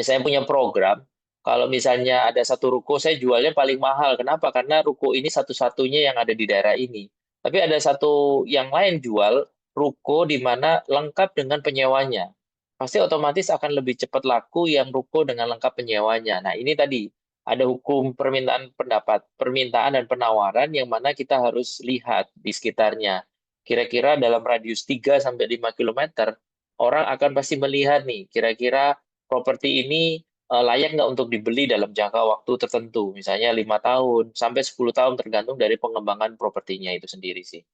saya punya program. Kalau misalnya ada satu ruko, saya jualnya paling mahal. Kenapa? Karena ruko ini satu-satunya yang ada di daerah ini. Tapi ada satu yang lain jual ruko di mana lengkap dengan penyewanya. Pasti otomatis akan lebih cepat laku yang ruko dengan lengkap penyewanya. Nah, ini tadi ada hukum permintaan dan penawaran yang mana kita harus lihat di sekitarnya. Kira-kira dalam radius 3 sampai 5 kilometer, orang akan pasti melihat nih, kira-kira properti ini layak nggak untuk dibeli dalam jangka waktu tertentu, misalnya 5 tahun sampai 10 tahun tergantung dari pengembangan propertinya itu sendiri sih.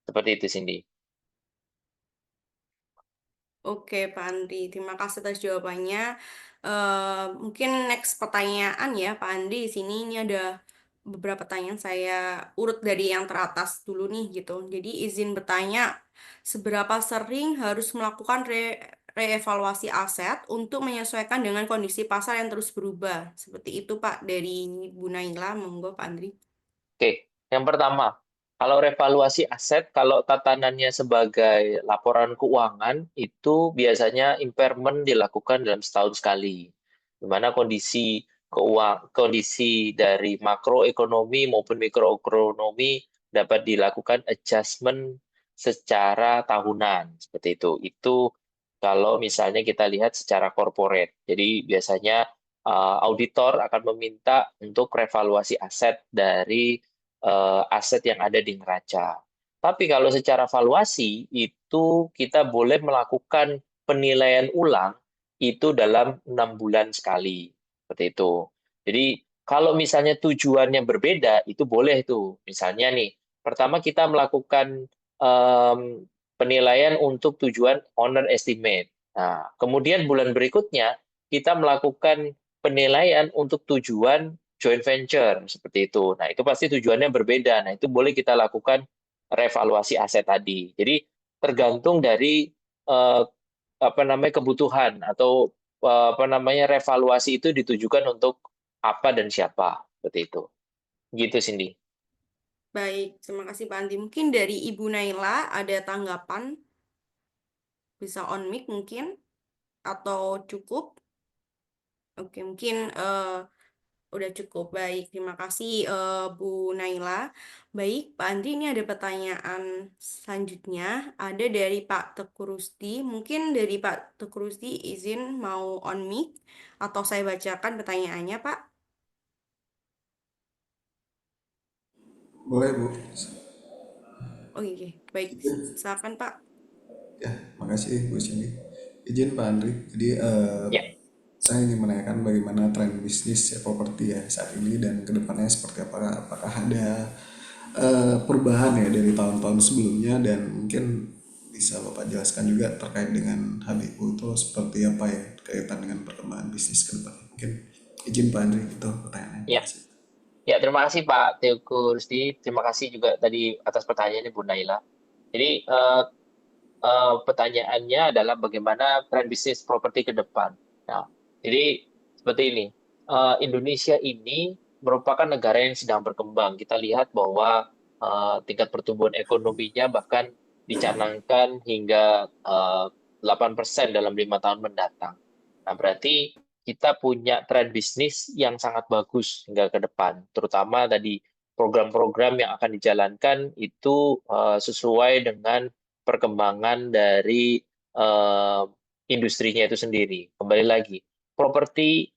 Seperti itu, Cindy. Oke, Pak Andi. Terima kasih atas jawabannya. Mungkin next pertanyaan ya, Pak Andi. Di sini ini ada beberapa pertanyaan saya urut dari yang teratas dulu nih gitu. Jadi izin bertanya, seberapa sering harus melakukan reevaluasi aset untuk menyesuaikan dengan kondisi pasar yang terus berubah? Seperti itu, Pak, dari Bu Naila. Monggo, Pak Andri. Oke, yang pertama, kalau revaluasi aset, kalau tatanannya sebagai laporan keuangan, itu biasanya impairment dilakukan dalam setahun sekali. di mana kondisi dari makroekonomi maupun mikroekonomi dapat dilakukan adjustment secara tahunan seperti itu. Itu kalau misalnya kita lihat secara corporate. Jadi biasanya auditor akan meminta untuk revaluasi aset dari aset yang ada di neraca. Tapi kalau secara valuasi itu kita boleh melakukan penilaian ulang itu dalam 6 bulan sekali, seperti itu. Jadi kalau misalnya tujuannya berbeda itu boleh tuh. Misalnya nih, pertama kita melakukan em, penilaian untuk tujuan owner estimate. Nah, kemudian bulan berikutnya kita melakukan penilaian untuk tujuan joint venture seperti itu. Nah, itu pasti tujuannya berbeda. Nah, itu boleh kita lakukan revaluasi aset tadi. Jadi tergantung dari eh, apa namanya kebutuhan atau apa namanya revaluasi itu ditujukan untuk apa dan siapa seperti itu. Gitu Cindy. Baik, terima kasih Pak Andi. Mungkin dari Ibu Naila ada tanggapan, bisa on mic mungkin, atau cukup? Oke, mungkin udah cukup. Baik, terima kasih Bu Naila. Baik, Pak Andi, ini ada pertanyaan selanjutnya. Ada dari Pak Teku Rusdi. Mungkin dari Pak Teku Rusdi izin mau on mic, atau saya bacakan pertanyaannya, Pak. Boleh Bu. Oke, baik. Silakan, Pak. Ya, makasih Bu Cindy. Izin Pak Andri. Jadi Ya, saya ingin menanyakan bagaimana tren bisnis ya, properti ya saat ini dan kedepannya seperti apa? Apakah ada perubahan ya dari tahun-tahun sebelumnya dan mungkin bisa Bapak jelaskan juga terkait dengan HBU itu seperti apa ya kaitan dengan perkembangan bisnis ke depan. Mungkin izin Pak Andri itu pertanyaannya. ya. Makasih. Ya, terima kasih Pak Teguh Rusdi. Terima kasih juga tadi atas pertanyaannya Bu Naila. Jadi pertanyaannya adalah bagaimana tren bisnis properti ke depan. Nah, jadi seperti ini. Indonesia ini merupakan negara yang sedang berkembang. Kita lihat bahwa tingkat pertumbuhan ekonominya bahkan dicanangkan hingga 8% dalam 5 tahun mendatang. Nah, berarti kita punya tren bisnis yang sangat bagus hingga ke depan, terutama tadi program-program yang akan dijalankan itu sesuai dengan perkembangan dari eh, industrinya itu sendiri. Kembali lagi, properti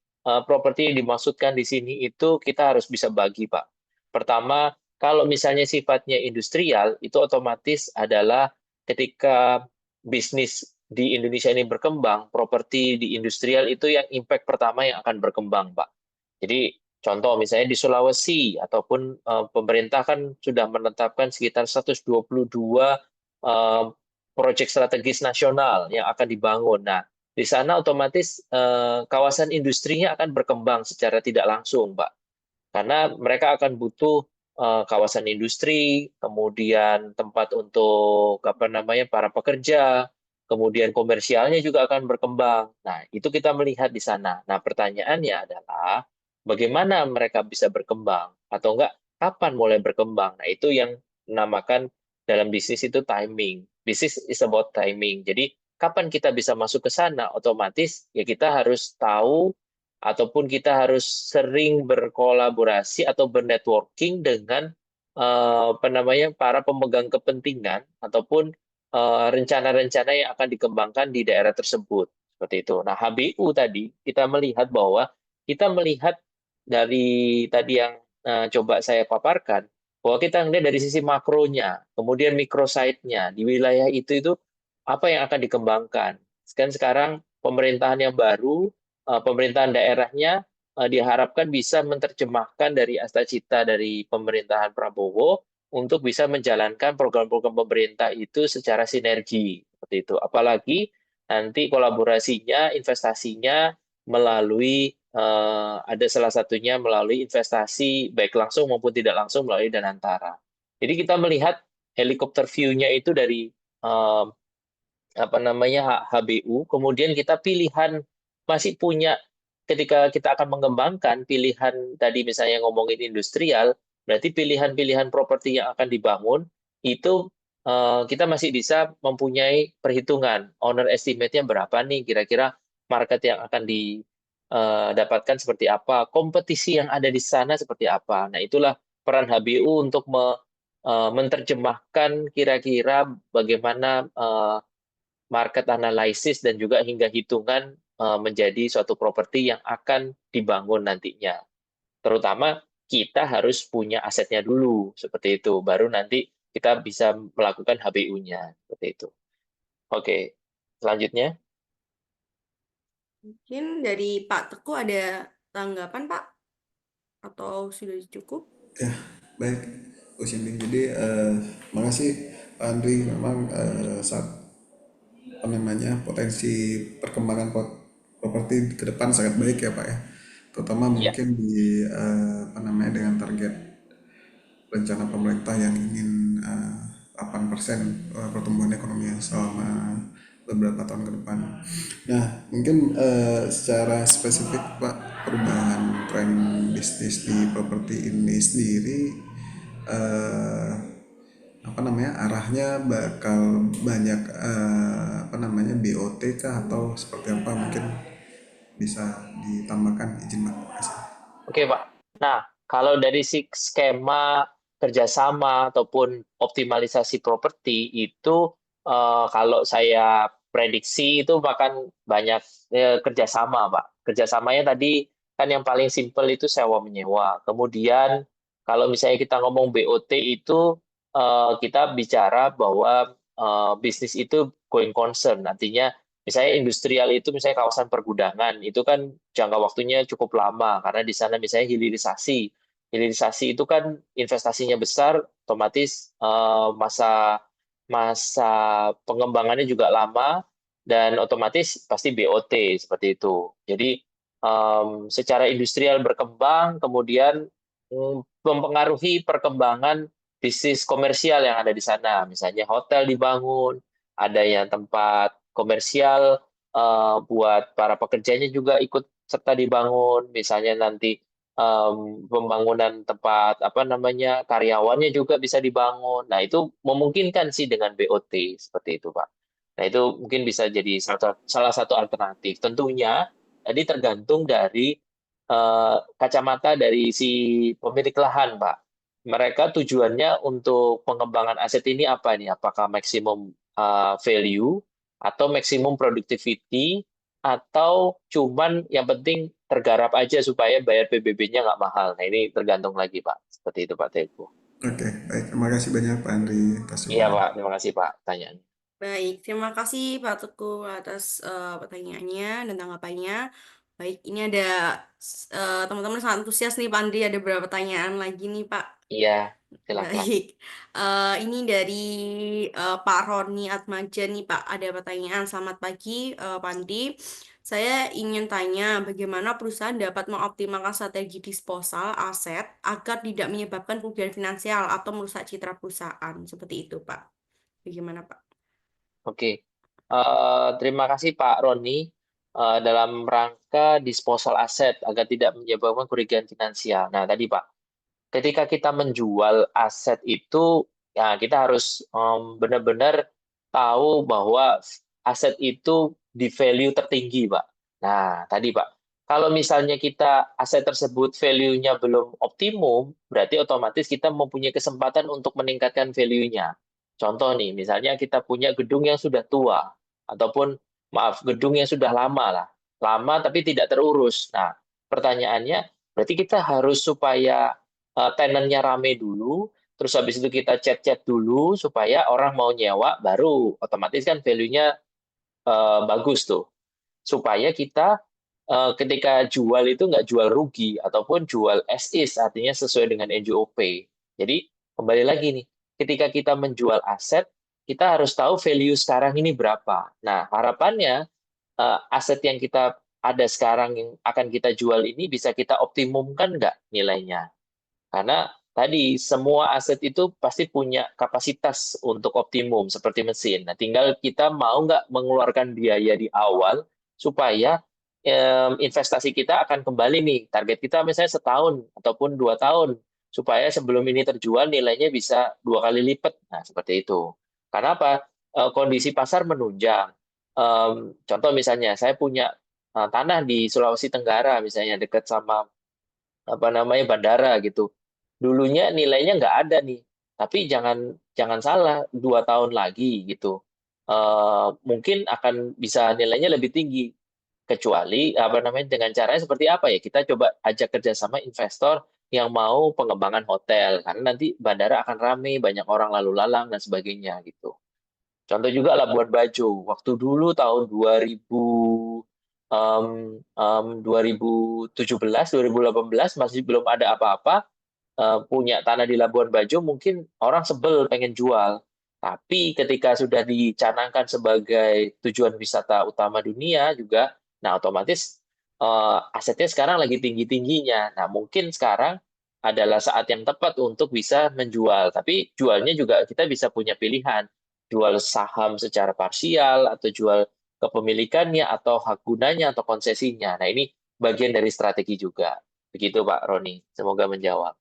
properti yang dimaksudkan di sini itu kita harus bisa bagi, Pak. Pertama, kalau misalnya sifatnya industrial, itu otomatis adalah ketika bisnis di Indonesia ini berkembang, properti di industrial itu yang impact pertama yang akan berkembang, Pak. Jadi contoh misalnya di Sulawesi ataupun pemerintah kan sudah menetapkan sekitar 122 eh, proyek strategis nasional yang akan dibangun. Nah, di sana otomatis kawasan industrinya akan berkembang secara tidak langsung, Pak. Karena mereka akan butuh kawasan industri, kemudian tempat untuk apa namanya para pekerja, kemudian komersialnya juga akan berkembang. Nah, itu kita melihat di sana. Nah, pertanyaannya adalah bagaimana mereka bisa berkembang atau enggak kapan mulai berkembang. Nah, itu yang dinamakan dalam bisnis itu timing. Bisnis is about timing. Jadi, kapan kita bisa masuk ke sana? Otomatis ya kita harus tahu ataupun kita harus sering berkolaborasi atau bernetworking dengan apa namanya para pemegang kepentingan ataupun rencana-rencana yang akan dikembangkan di daerah tersebut seperti itu. Nah, HBU tadi kita melihat bahwa kita melihat dari tadi yang coba saya paparkan bahwa kita melihat dari sisi makronya, kemudian mikrosite-nya di wilayah itu apa yang akan dikembangkan. Sekarang pemerintahan yang baru pemerintahan daerahnya diharapkan bisa menerjemahkan dari cita dari pemerintahan Prabowo untuk bisa menjalankan program-program pemerintah itu secara sinergi seperti itu. Apalagi nanti kolaborasinya, investasinya melalui ada salah satunya melalui investasi baik langsung maupun tidak langsung melalui Danantara. Jadi kita melihat helikopter view-nya itu dari eh, apa namanya HBU, kemudian kita pilihan masih punya ketika kita akan mengembangkan pilihan tadi misalnya ngomongin industrial, berarti pilihan-pilihan properti yang akan dibangun itu kita masih bisa mempunyai perhitungan owner estimate-nya berapa nih kira-kira market yang akan dapatkan seperti apa, kompetisi yang ada di sana seperti apa. Nah, itulah peran HBU untuk menerjemahkan kira-kira bagaimana market analysis dan juga hingga hitungan menjadi suatu properti yang akan dibangun nantinya. Terutama kita harus punya asetnya dulu, seperti itu. Baru nanti kita bisa melakukan HBU-nya, seperti itu. Oke, selanjutnya. Mungkin dari Pak Teguh ada tanggapan Pak? Atau sudah cukup? Ya, baik, Gus Indi. Jadi, makasih Pak Andri. Memang saat apa namanya potensi perkembangan properti ke depan sangat baik ya Pak ya. Terutama Ya, mungkin di apa namanya dengan target rencana pemerintah yang ingin 8% pertumbuhan ekonomi selama beberapa tahun ke depan. Nah, mungkin secara spesifik Pak, perubahan tren bisnis di properti ini sendiri eh, apa namanya arahnya bakal banyak apa namanya BOT kah atau seperti apa, mungkin bisa ditambahkan, izin Pak. Terima kasih. oke Pak. Nah, kalau dari si skema kerjasama ataupun optimalisasi properti itu, kalau saya prediksi itu bahkan banyak kerjasama, Pak. Kerjasamanya tadi kan yang paling simpel itu sewa menyewa. Kemudian kalau misalnya kita ngomong BOT itu, kita bicara bahwa bisnis itu going concern. Artinya misalnya industrial itu misalnya kawasan pergudangan, itu kan jangka waktunya cukup lama karena di sana misalnya hilirisasi. Hilirisasi itu kan investasinya besar, otomatis masa masa pengembangannya juga lama dan otomatis pasti BOT seperti itu. Jadi secara industrial berkembang, kemudian mempengaruhi perkembangan bisnis komersial yang ada di sana. Misalnya hotel dibangun, ada yang tempat komersial buat para pekerjanya juga ikut serta dibangun. Misalnya nanti pembangunan tempat apa namanya karyawannya juga bisa dibangun. Nah, itu memungkinkan sih dengan BOT seperti itu, Pak. Nah, itu mungkin bisa jadi salah satu alternatif. Tentunya tadi tergantung dari kacamata dari si pemilik lahan, Pak. Mereka tujuannya untuk pengembangan aset ini apa nih? Apakah maksimum value atau maksimum productivity atau cuman yang penting tergarap aja supaya bayar PBB-nya nggak mahal. Nah, ini tergantung lagi, Pak. Seperti itu, Pak Teguh. Oke, baik. Terima kasih banyak Pak Andri atas Iya, jawabannya. Pak. Terima kasih, Pak. Tanyaan. Baik, terima kasih Pak Teguh atas pertanyaannya dan tanggapannya. Baik, ini ada teman-teman sangat antusias nih Pak Andri, ada beberapa pertanyaan lagi nih Pak. Iya, silakan. Baik, ini dari Pak Roni Atmaja nih Pak, ada pertanyaan. Selamat pagi Pak Andi. Saya ingin tanya bagaimana perusahaan dapat mengoptimalkan strategi disposal aset agar tidak menyebabkan kerugian finansial atau merusak citra perusahaan. Seperti itu Pak. Bagaimana Pak? Oke. Terima kasih Pak Roni. Dalam rangka disposal aset agar tidak menyebabkan kerugian finansial. Nah, tadi Pak, ketika kita menjual aset itu, ya kita harus benar-benar tahu bahwa aset itu di value tertinggi, Pak. Nah, tadi Pak, kalau misalnya kita aset tersebut value-nya belum optimum, berarti otomatis kita mempunyai kesempatan untuk meningkatkan value-nya. Contoh nih, misalnya kita punya gedung yang sudah tua, ataupun maaf, gedung yang sudah lama lah. Lama tapi tidak terurus. Nah, pertanyaannya, berarti kita harus supaya tenannya rame dulu, terus habis itu kita chat-chat dulu supaya orang mau nyewa, baru otomatis kan value-nya bagus tuh. Supaya kita ketika jual itu nggak jual rugi, ataupun jual as is, artinya sesuai dengan NJOP. Jadi, kembali lagi nih, ketika kita menjual aset, kita harus tahu value sekarang ini berapa. Nah, harapannya aset yang kita ada sekarang yang akan kita jual ini bisa kita optimumkan nggak nilainya? Karena tadi semua aset itu pasti punya kapasitas untuk optimum seperti mesin. Nah, tinggal kita mau nggak mengeluarkan biaya di awal supaya investasi kita akan kembali nih. Target kita misalnya setahun ataupun 2 tahun supaya sebelum ini terjual nilainya bisa 2 kali lipat. Nah, seperti itu. Karena apa? Kondisi pasar menunjang. Contoh misalnya saya punya tanah di Sulawesi Tenggara misalnya dekat sama apa namanya bandara gitu. Dulunya nilainya nggak ada nih, tapi jangan jangan salah 2 tahun lagi gitu. Mungkin akan bisa nilainya lebih tinggi. Kecuali apa namanya dengan caranya seperti apa ya? Kita coba ajak kerjasama investor yang mau pengembangan hotel karena nanti bandara akan ramai, banyak orang lalu lalang dan sebagainya gitu. Contoh juga Labuan Bajo. Waktu dulu tahun 2017, 2018 masih belum ada apa-apa, punya tanah di Labuan Bajo mungkin orang sebel pengen jual. Tapi ketika sudah dicanangkan sebagai tujuan wisata utama dunia juga, nah otomatis asetnya sekarang lagi tinggi-tingginya. Nah mungkin sekarang adalah saat yang tepat untuk bisa menjual. Tapi jualnya juga kita bisa punya pilihan. Jual saham secara parsial, atau jual kepemilikannya, atau hak gunanya, atau konsesinya. Nah ini bagian dari strategi juga. Begitu Pak Roni. Semoga menjawab.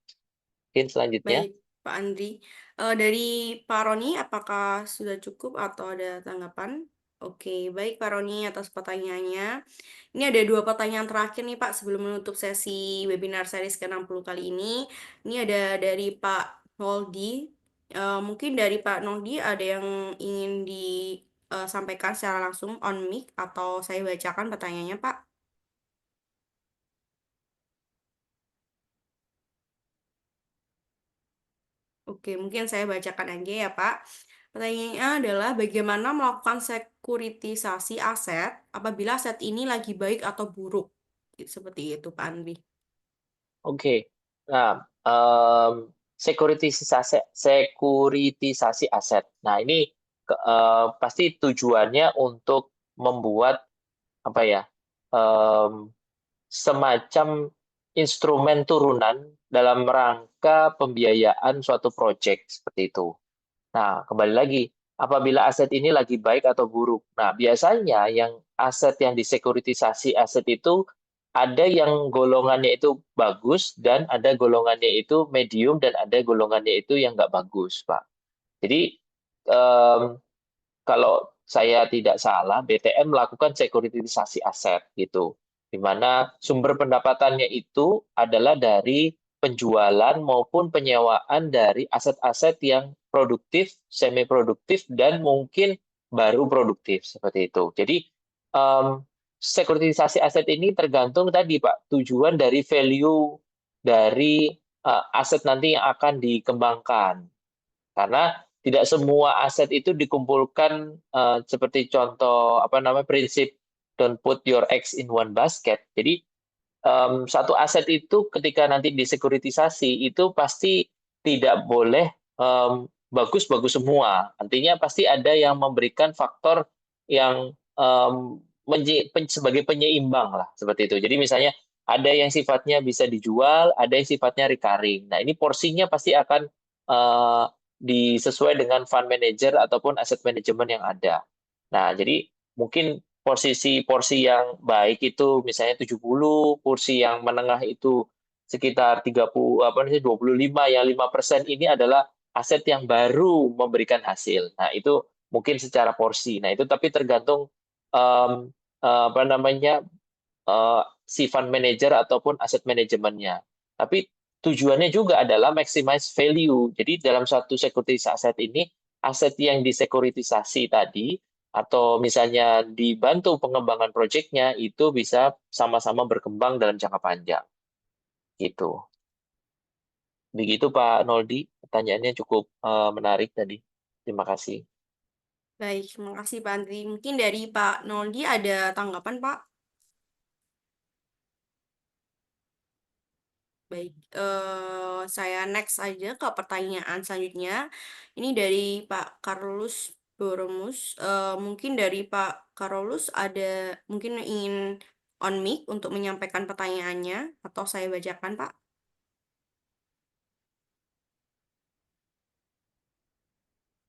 Mungkin selanjutnya. Baik, Pak Andri. Dari Pak Roni, apakah sudah cukup atau ada tanggapan? Oke, baik Pak Roni atas pertanyaannya. Ini ada dua pertanyaan terakhir nih Pak sebelum menutup sesi webinar series ke-60 kali ini. Ini ada dari Pak Noldi. Mungkin dari Pak Noldi ada yang ingin disampaikan secara langsung on mic atau saya bacakan pertanyaannya Pak. Oke, mungkin saya bacakan aja ya, Pak. Pertanyaannya adalah bagaimana melakukan sekuritisasi aset apabila aset ini lagi baik atau buruk? Seperti itu, Pak Andri. Oke. Nah, sekuritisasi aset. Nah, ini pasti tujuannya untuk membuat apa ya? em, Semacam instrumen turunan dalam rangka pembiayaan suatu proyek seperti itu. Nah, kembali lagi, apabila aset ini lagi baik atau buruk. Nah, biasanya yang aset yang disekuritisasi aset itu ada yang golongannya itu bagus dan ada golongannya itu medium dan ada golongannya itu yang nggak bagus, Pak. Jadi, em, kalau saya tidak salah, BTN melakukan sekuritisasi aset gitu, di mana sumber pendapatannya itu adalah dari penjualan maupun penyewaan dari aset-aset yang produktif, semi produktif, dan mungkin baru produktif seperti itu. Jadi sekuritisasi aset ini tergantung tadi Pak, tujuan dari value dari aset nanti yang akan dikembangkan. Karena tidak semua aset itu dikumpulkan seperti contoh apa namanya prinsip don't put your eggs in one basket. Jadi satu aset itu ketika nanti disekuritisasi itu pasti tidak boleh bagus-bagus semua. Artinya pasti ada yang memberikan faktor yang sebagai penyeimbang lah seperti itu. Jadi misalnya ada yang sifatnya bisa dijual, ada yang sifatnya recurring. Nah ini porsinya pasti akan eh, disesuai dengan fund manager ataupun aset manajemen yang ada. Nah jadi mungkin porsi yang baik itu misalnya 70, porsi yang menengah itu sekitar 30 apa nih 25, yang 5% ini adalah aset yang baru memberikan hasil. Nah, itu mungkin secara porsi. Nah, itu tapi tergantung um, apa namanya si fund manager ataupun aset manajemennya. Tapi tujuannya juga adalah maximize value. Jadi dalam satu sekuritisasi aset ini, aset yang disekuritisasi tadi atau misalnya dibantu pengembangan proyeknya itu bisa sama-sama berkembang dalam jangka panjang. Gitu. Begitu Pak Noldi, pertanyaannya cukup menarik tadi. Terima kasih. Baik, terima kasih Pak Andri. Mungkin dari Pak Noldi ada tanggapan, Pak? Baik, saya next aja ke pertanyaan selanjutnya. Ini dari Pak Carlos Boromus. Mungkin dari Pak Carlos ada mungkin ingin on mic untuk menyampaikan pertanyaannya atau saya bacakan, Pak.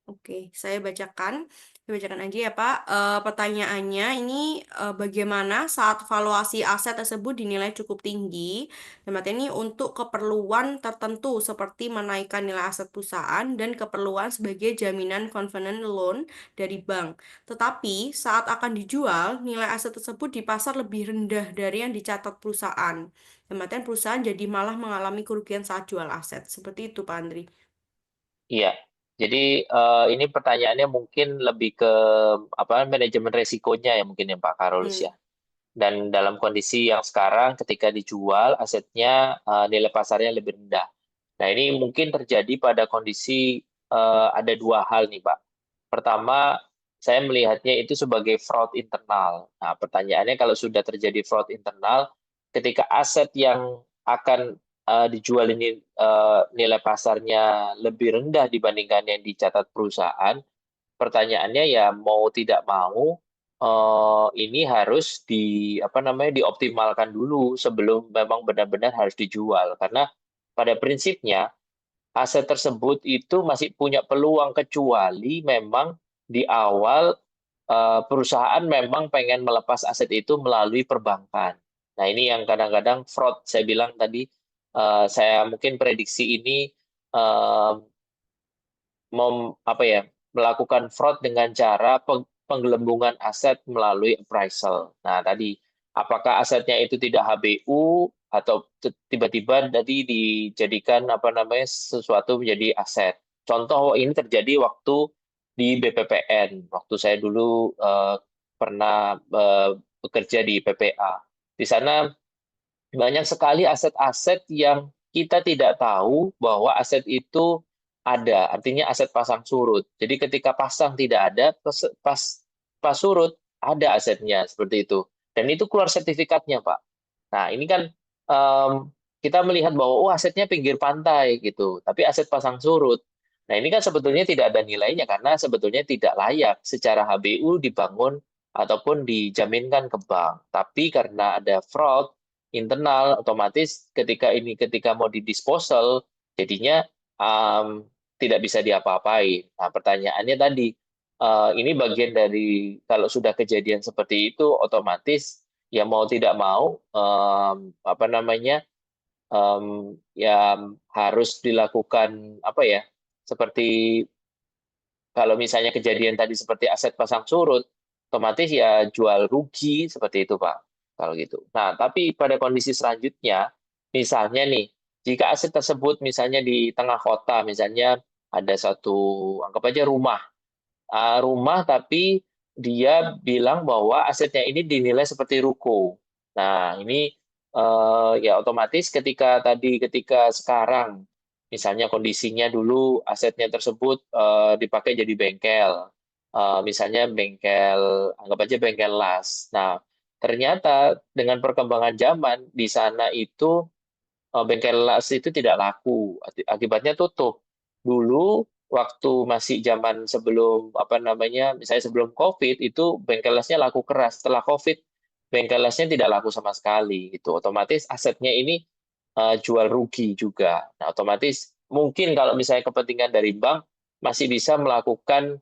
Oke, saya bacakan aja ya Pak. Pertanyaannya ini bagaimana saat valuasi aset tersebut dinilai cukup tinggi, dan ini untuk keperluan tertentu seperti menaikkan nilai aset perusahaan dan keperluan sebagai jaminan covenant loan dari bank. Tetapi saat akan dijual, nilai aset tersebut di pasar lebih rendah dari yang dicatat perusahaan. Dan perusahaan jadi malah mengalami kerugian saat jual aset. Seperti itu Pak Andri. Iya. Jadi ini pertanyaannya mungkin lebih ke apa manajemen resikonya ya mungkin ya Pak Karolus Hmm. ya. Dan dalam kondisi yang sekarang ketika dijual asetnya nilai pasarnya lebih rendah. Nah, ini mungkin terjadi pada kondisi ada dua hal nih, Pak. Pertama, saya melihatnya itu sebagai fraud internal. Nah, pertanyaannya kalau sudah terjadi fraud internal, ketika aset yang akan dijual ini nilai pasarnya lebih rendah dibandingkan yang dicatat perusahaan, pertanyaannya ya mau tidak mau ini harus apa namanya dioptimalkan dulu sebelum memang benar-benar harus dijual karena pada prinsipnya aset tersebut itu masih punya peluang kecuali memang di awal perusahaan memang pengen melepas aset itu melalui perbankan. Nah, ini yang kadang-kadang fraud saya bilang tadi saya mungkin prediksi ini eh, apa ya melakukan fraud dengan cara penggelembungan aset melalui appraisal. Nah, tadi apakah asetnya itu tidak HBU atau tiba-tiba tadi dijadikan apa namanya sesuatu menjadi aset. Contoh ini terjadi waktu di BPPN, waktu saya dulu pernah bekerja di PPA. Di sana banyak sekali aset-aset yang kita tidak tahu bahwa aset itu ada, artinya aset pasang surut. Jadi ketika pasang tidak ada, pas surut ada asetnya seperti itu. Dan itu keluar sertifikatnya, Pak. Nah, ini kan em, kita melihat bahwa oh asetnya pinggir pantai gitu, tapi aset pasang surut. Nah, ini kan sebetulnya tidak ada nilainya karena sebetulnya tidak layak secara HBU dibangun ataupun dijaminkan ke bank. Tapi karena ada fraud internal, otomatis ketika mau didisposal, jadinya em, tidak bisa diapa-apain. Nah, pertanyaannya tadi, ini bagian dari kalau sudah kejadian seperti itu, otomatis ya mau tidak mau apa namanya ya harus dilakukan apa ya seperti kalau misalnya kejadian tadi seperti aset pasang surut otomatis ya jual rugi seperti itu Pak kalau gitu. Nah tapi pada kondisi selanjutnya misalnya nih jika aset tersebut misalnya di tengah kota misalnya ada satu anggap aja rumah tapi dia bilang bahwa asetnya ini dinilai seperti ruko. Nah, ini ya otomatis ketika sekarang misalnya kondisinya dulu asetnya tersebut dipakai jadi bengkel. Misalnya bengkel anggap aja bengkel las. Nah, ternyata dengan perkembangan zaman di sana itu bengkel las itu tidak laku, akibatnya tutup. Dulu waktu masih zaman sebelum apa namanya, misalnya sebelum COVID itu bengkel lasnya laku keras. Setelah COVID bengkel lasnya tidak laku sama sekali. Itu otomatis asetnya ini jual rugi juga. Nah, otomatis mungkin kalau misalnya kepentingan dari bank masih bisa melakukan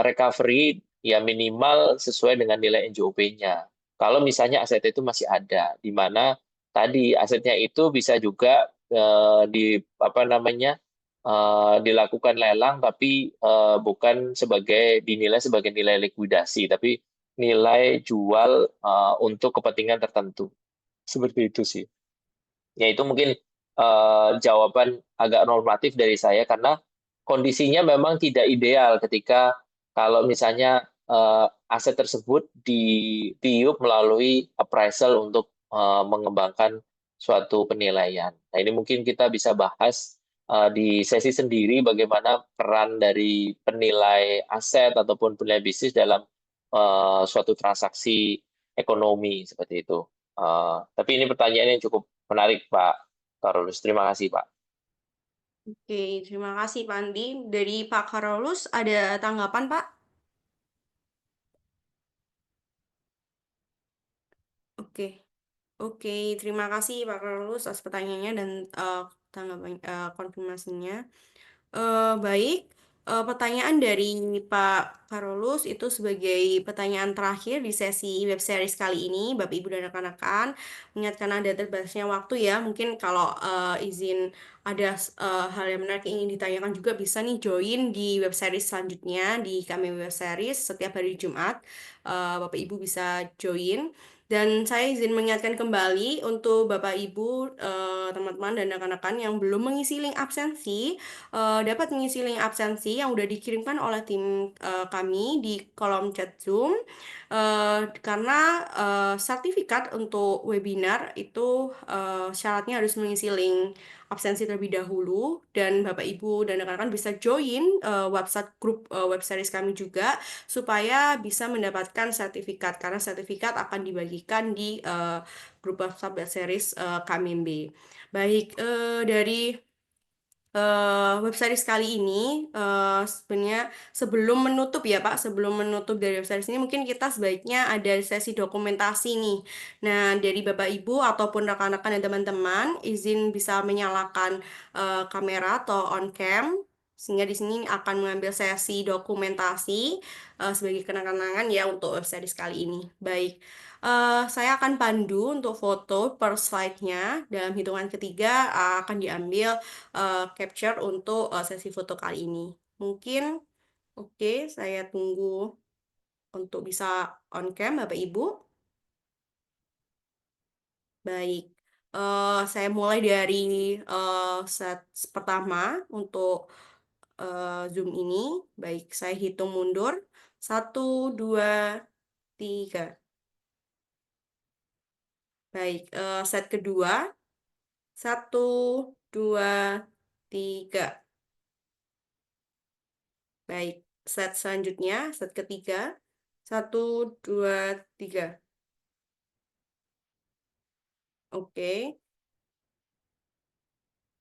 recovery ya minimal sesuai dengan nilai NJOP-nya. Kalau misalnya aset itu masih ada, di mana tadi asetnya itu bisa juga di apa namanya dilakukan lelang tapi bukan dinilai sebagai nilai likuidasi tapi nilai jual untuk kepentingan tertentu seperti itu sih ya itu mungkin jawaban agak normatif dari saya karena kondisinya memang tidak ideal ketika kalau misalnya aset tersebut ditiup melalui appraisal untuk mengembangkan suatu penilaian. Nah, ini mungkin kita bisa bahas di sesi sendiri bagaimana peran dari penilai aset ataupun penilai bisnis dalam suatu transaksi ekonomi seperti itu. Tapi ini pertanyaan yang cukup menarik, Pak Karolus. Terima kasih, Pak. Oke, terima kasih Pak Andi. Dari Pak Karolus ada tanggapan Pak? Oke, oke, terima kasih Pak Karolus atas pertanyaannya dan tanggapan konfirmasinya. Baik. pertanyaan dari Pak Karolus itu sebagai pertanyaan terakhir di sesi web series kali ini, Bapak Ibu dan rekan-rekan. Mengingatkan Anda terbatasnya waktu ya, mungkin kalau izin ada hal yang menarik yang ingin ditanyakan juga bisa nih join di web series selanjutnya di kami web series setiap hari Jumat. Bapak Ibu bisa join. Dan saya izin mengingatkan kembali untuk Bapak Ibu, teman-teman dan rekan-rekan yang belum mengisi link absensi, dapat mengisi link absensi yang udah dikirimkan oleh tim kami di kolom chat Zoom. Karena sertifikat untuk webinar itu syaratnya harus mengisi link absensi terlebih dahulu dan Bapak Ibu dan rekan-rekan bisa join website grup web series kami juga supaya bisa mendapatkan sertifikat karena sertifikat akan dibagikan di grup WhatsApp web series KMB. Baik, dari web series kali ini sebenarnya sebelum menutup ya Pak, sebelum menutup dari web series ini mungkin kita sebaiknya ada sesi dokumentasi nih. Nah, dari Bapak Ibu ataupun rekan-rekan dan teman-teman izin bisa menyalakan kamera atau on cam sehingga di sini akan mengambil sesi dokumentasi sebagai kenang-kenangan ya untuk web series kali ini. Baik. Saya akan pandu untuk foto per slide-nya. Dalam hitungan ketiga akan diambil capture untuk sesi foto kali ini. Mungkin, oke, saya tunggu untuk bisa on cam, Bapak Ibu. Baik, saya mulai dari set pertama untuk Zoom ini. Baik, saya hitung mundur. 1, 2, 3. Baik, set kedua. 1, 2, 3. Baik, set selanjutnya, set ketiga. 1, 2, 3. Oke,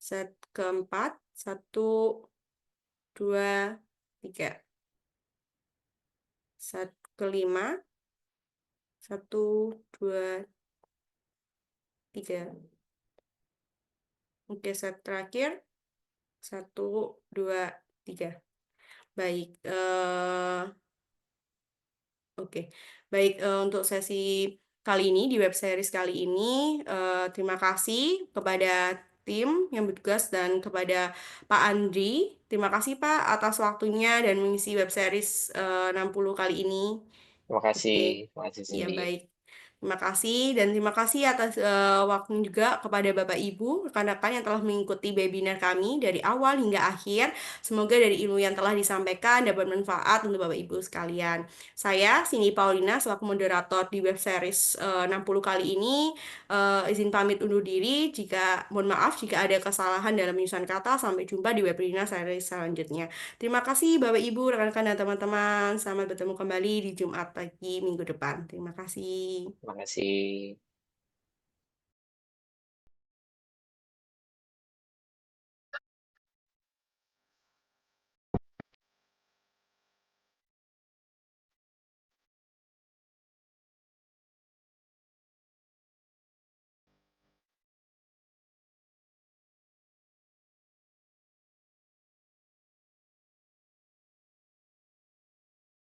set keempat. 1, 2, 3. Set kelima. 1, 2, 3. Oke, set terakhir. 1, 2, 3. Baik, oke, baik untuk sesi kali ini di web series kali ini, terima kasih kepada tim yang bertugas dan kepada Pak Andri. Terima kasih Pak atas waktunya dan mengisi web series 60 kali ini. Oke, Terima kasih ya Cindy. baik. Terima kasih dan terima kasih atas waktunya juga kepada Bapak Ibu, rekan-rekan yang telah mengikuti webinar kami dari awal hingga akhir. Semoga dari ilmu yang telah disampaikan dapat bermanfaat untuk Bapak Ibu sekalian. Saya Cindy Paulina selaku moderator di web series 60 kali ini izin pamit undur diri mohon maaf jika ada kesalahan dalam penyusunan kata. Sampai jumpa di webinar series selanjutnya. Terima kasih Bapak Ibu, rekan-rekan dan teman-teman. Selamat bertemu kembali di Jumat pagi minggu depan. Terima kasih. Terima kasih.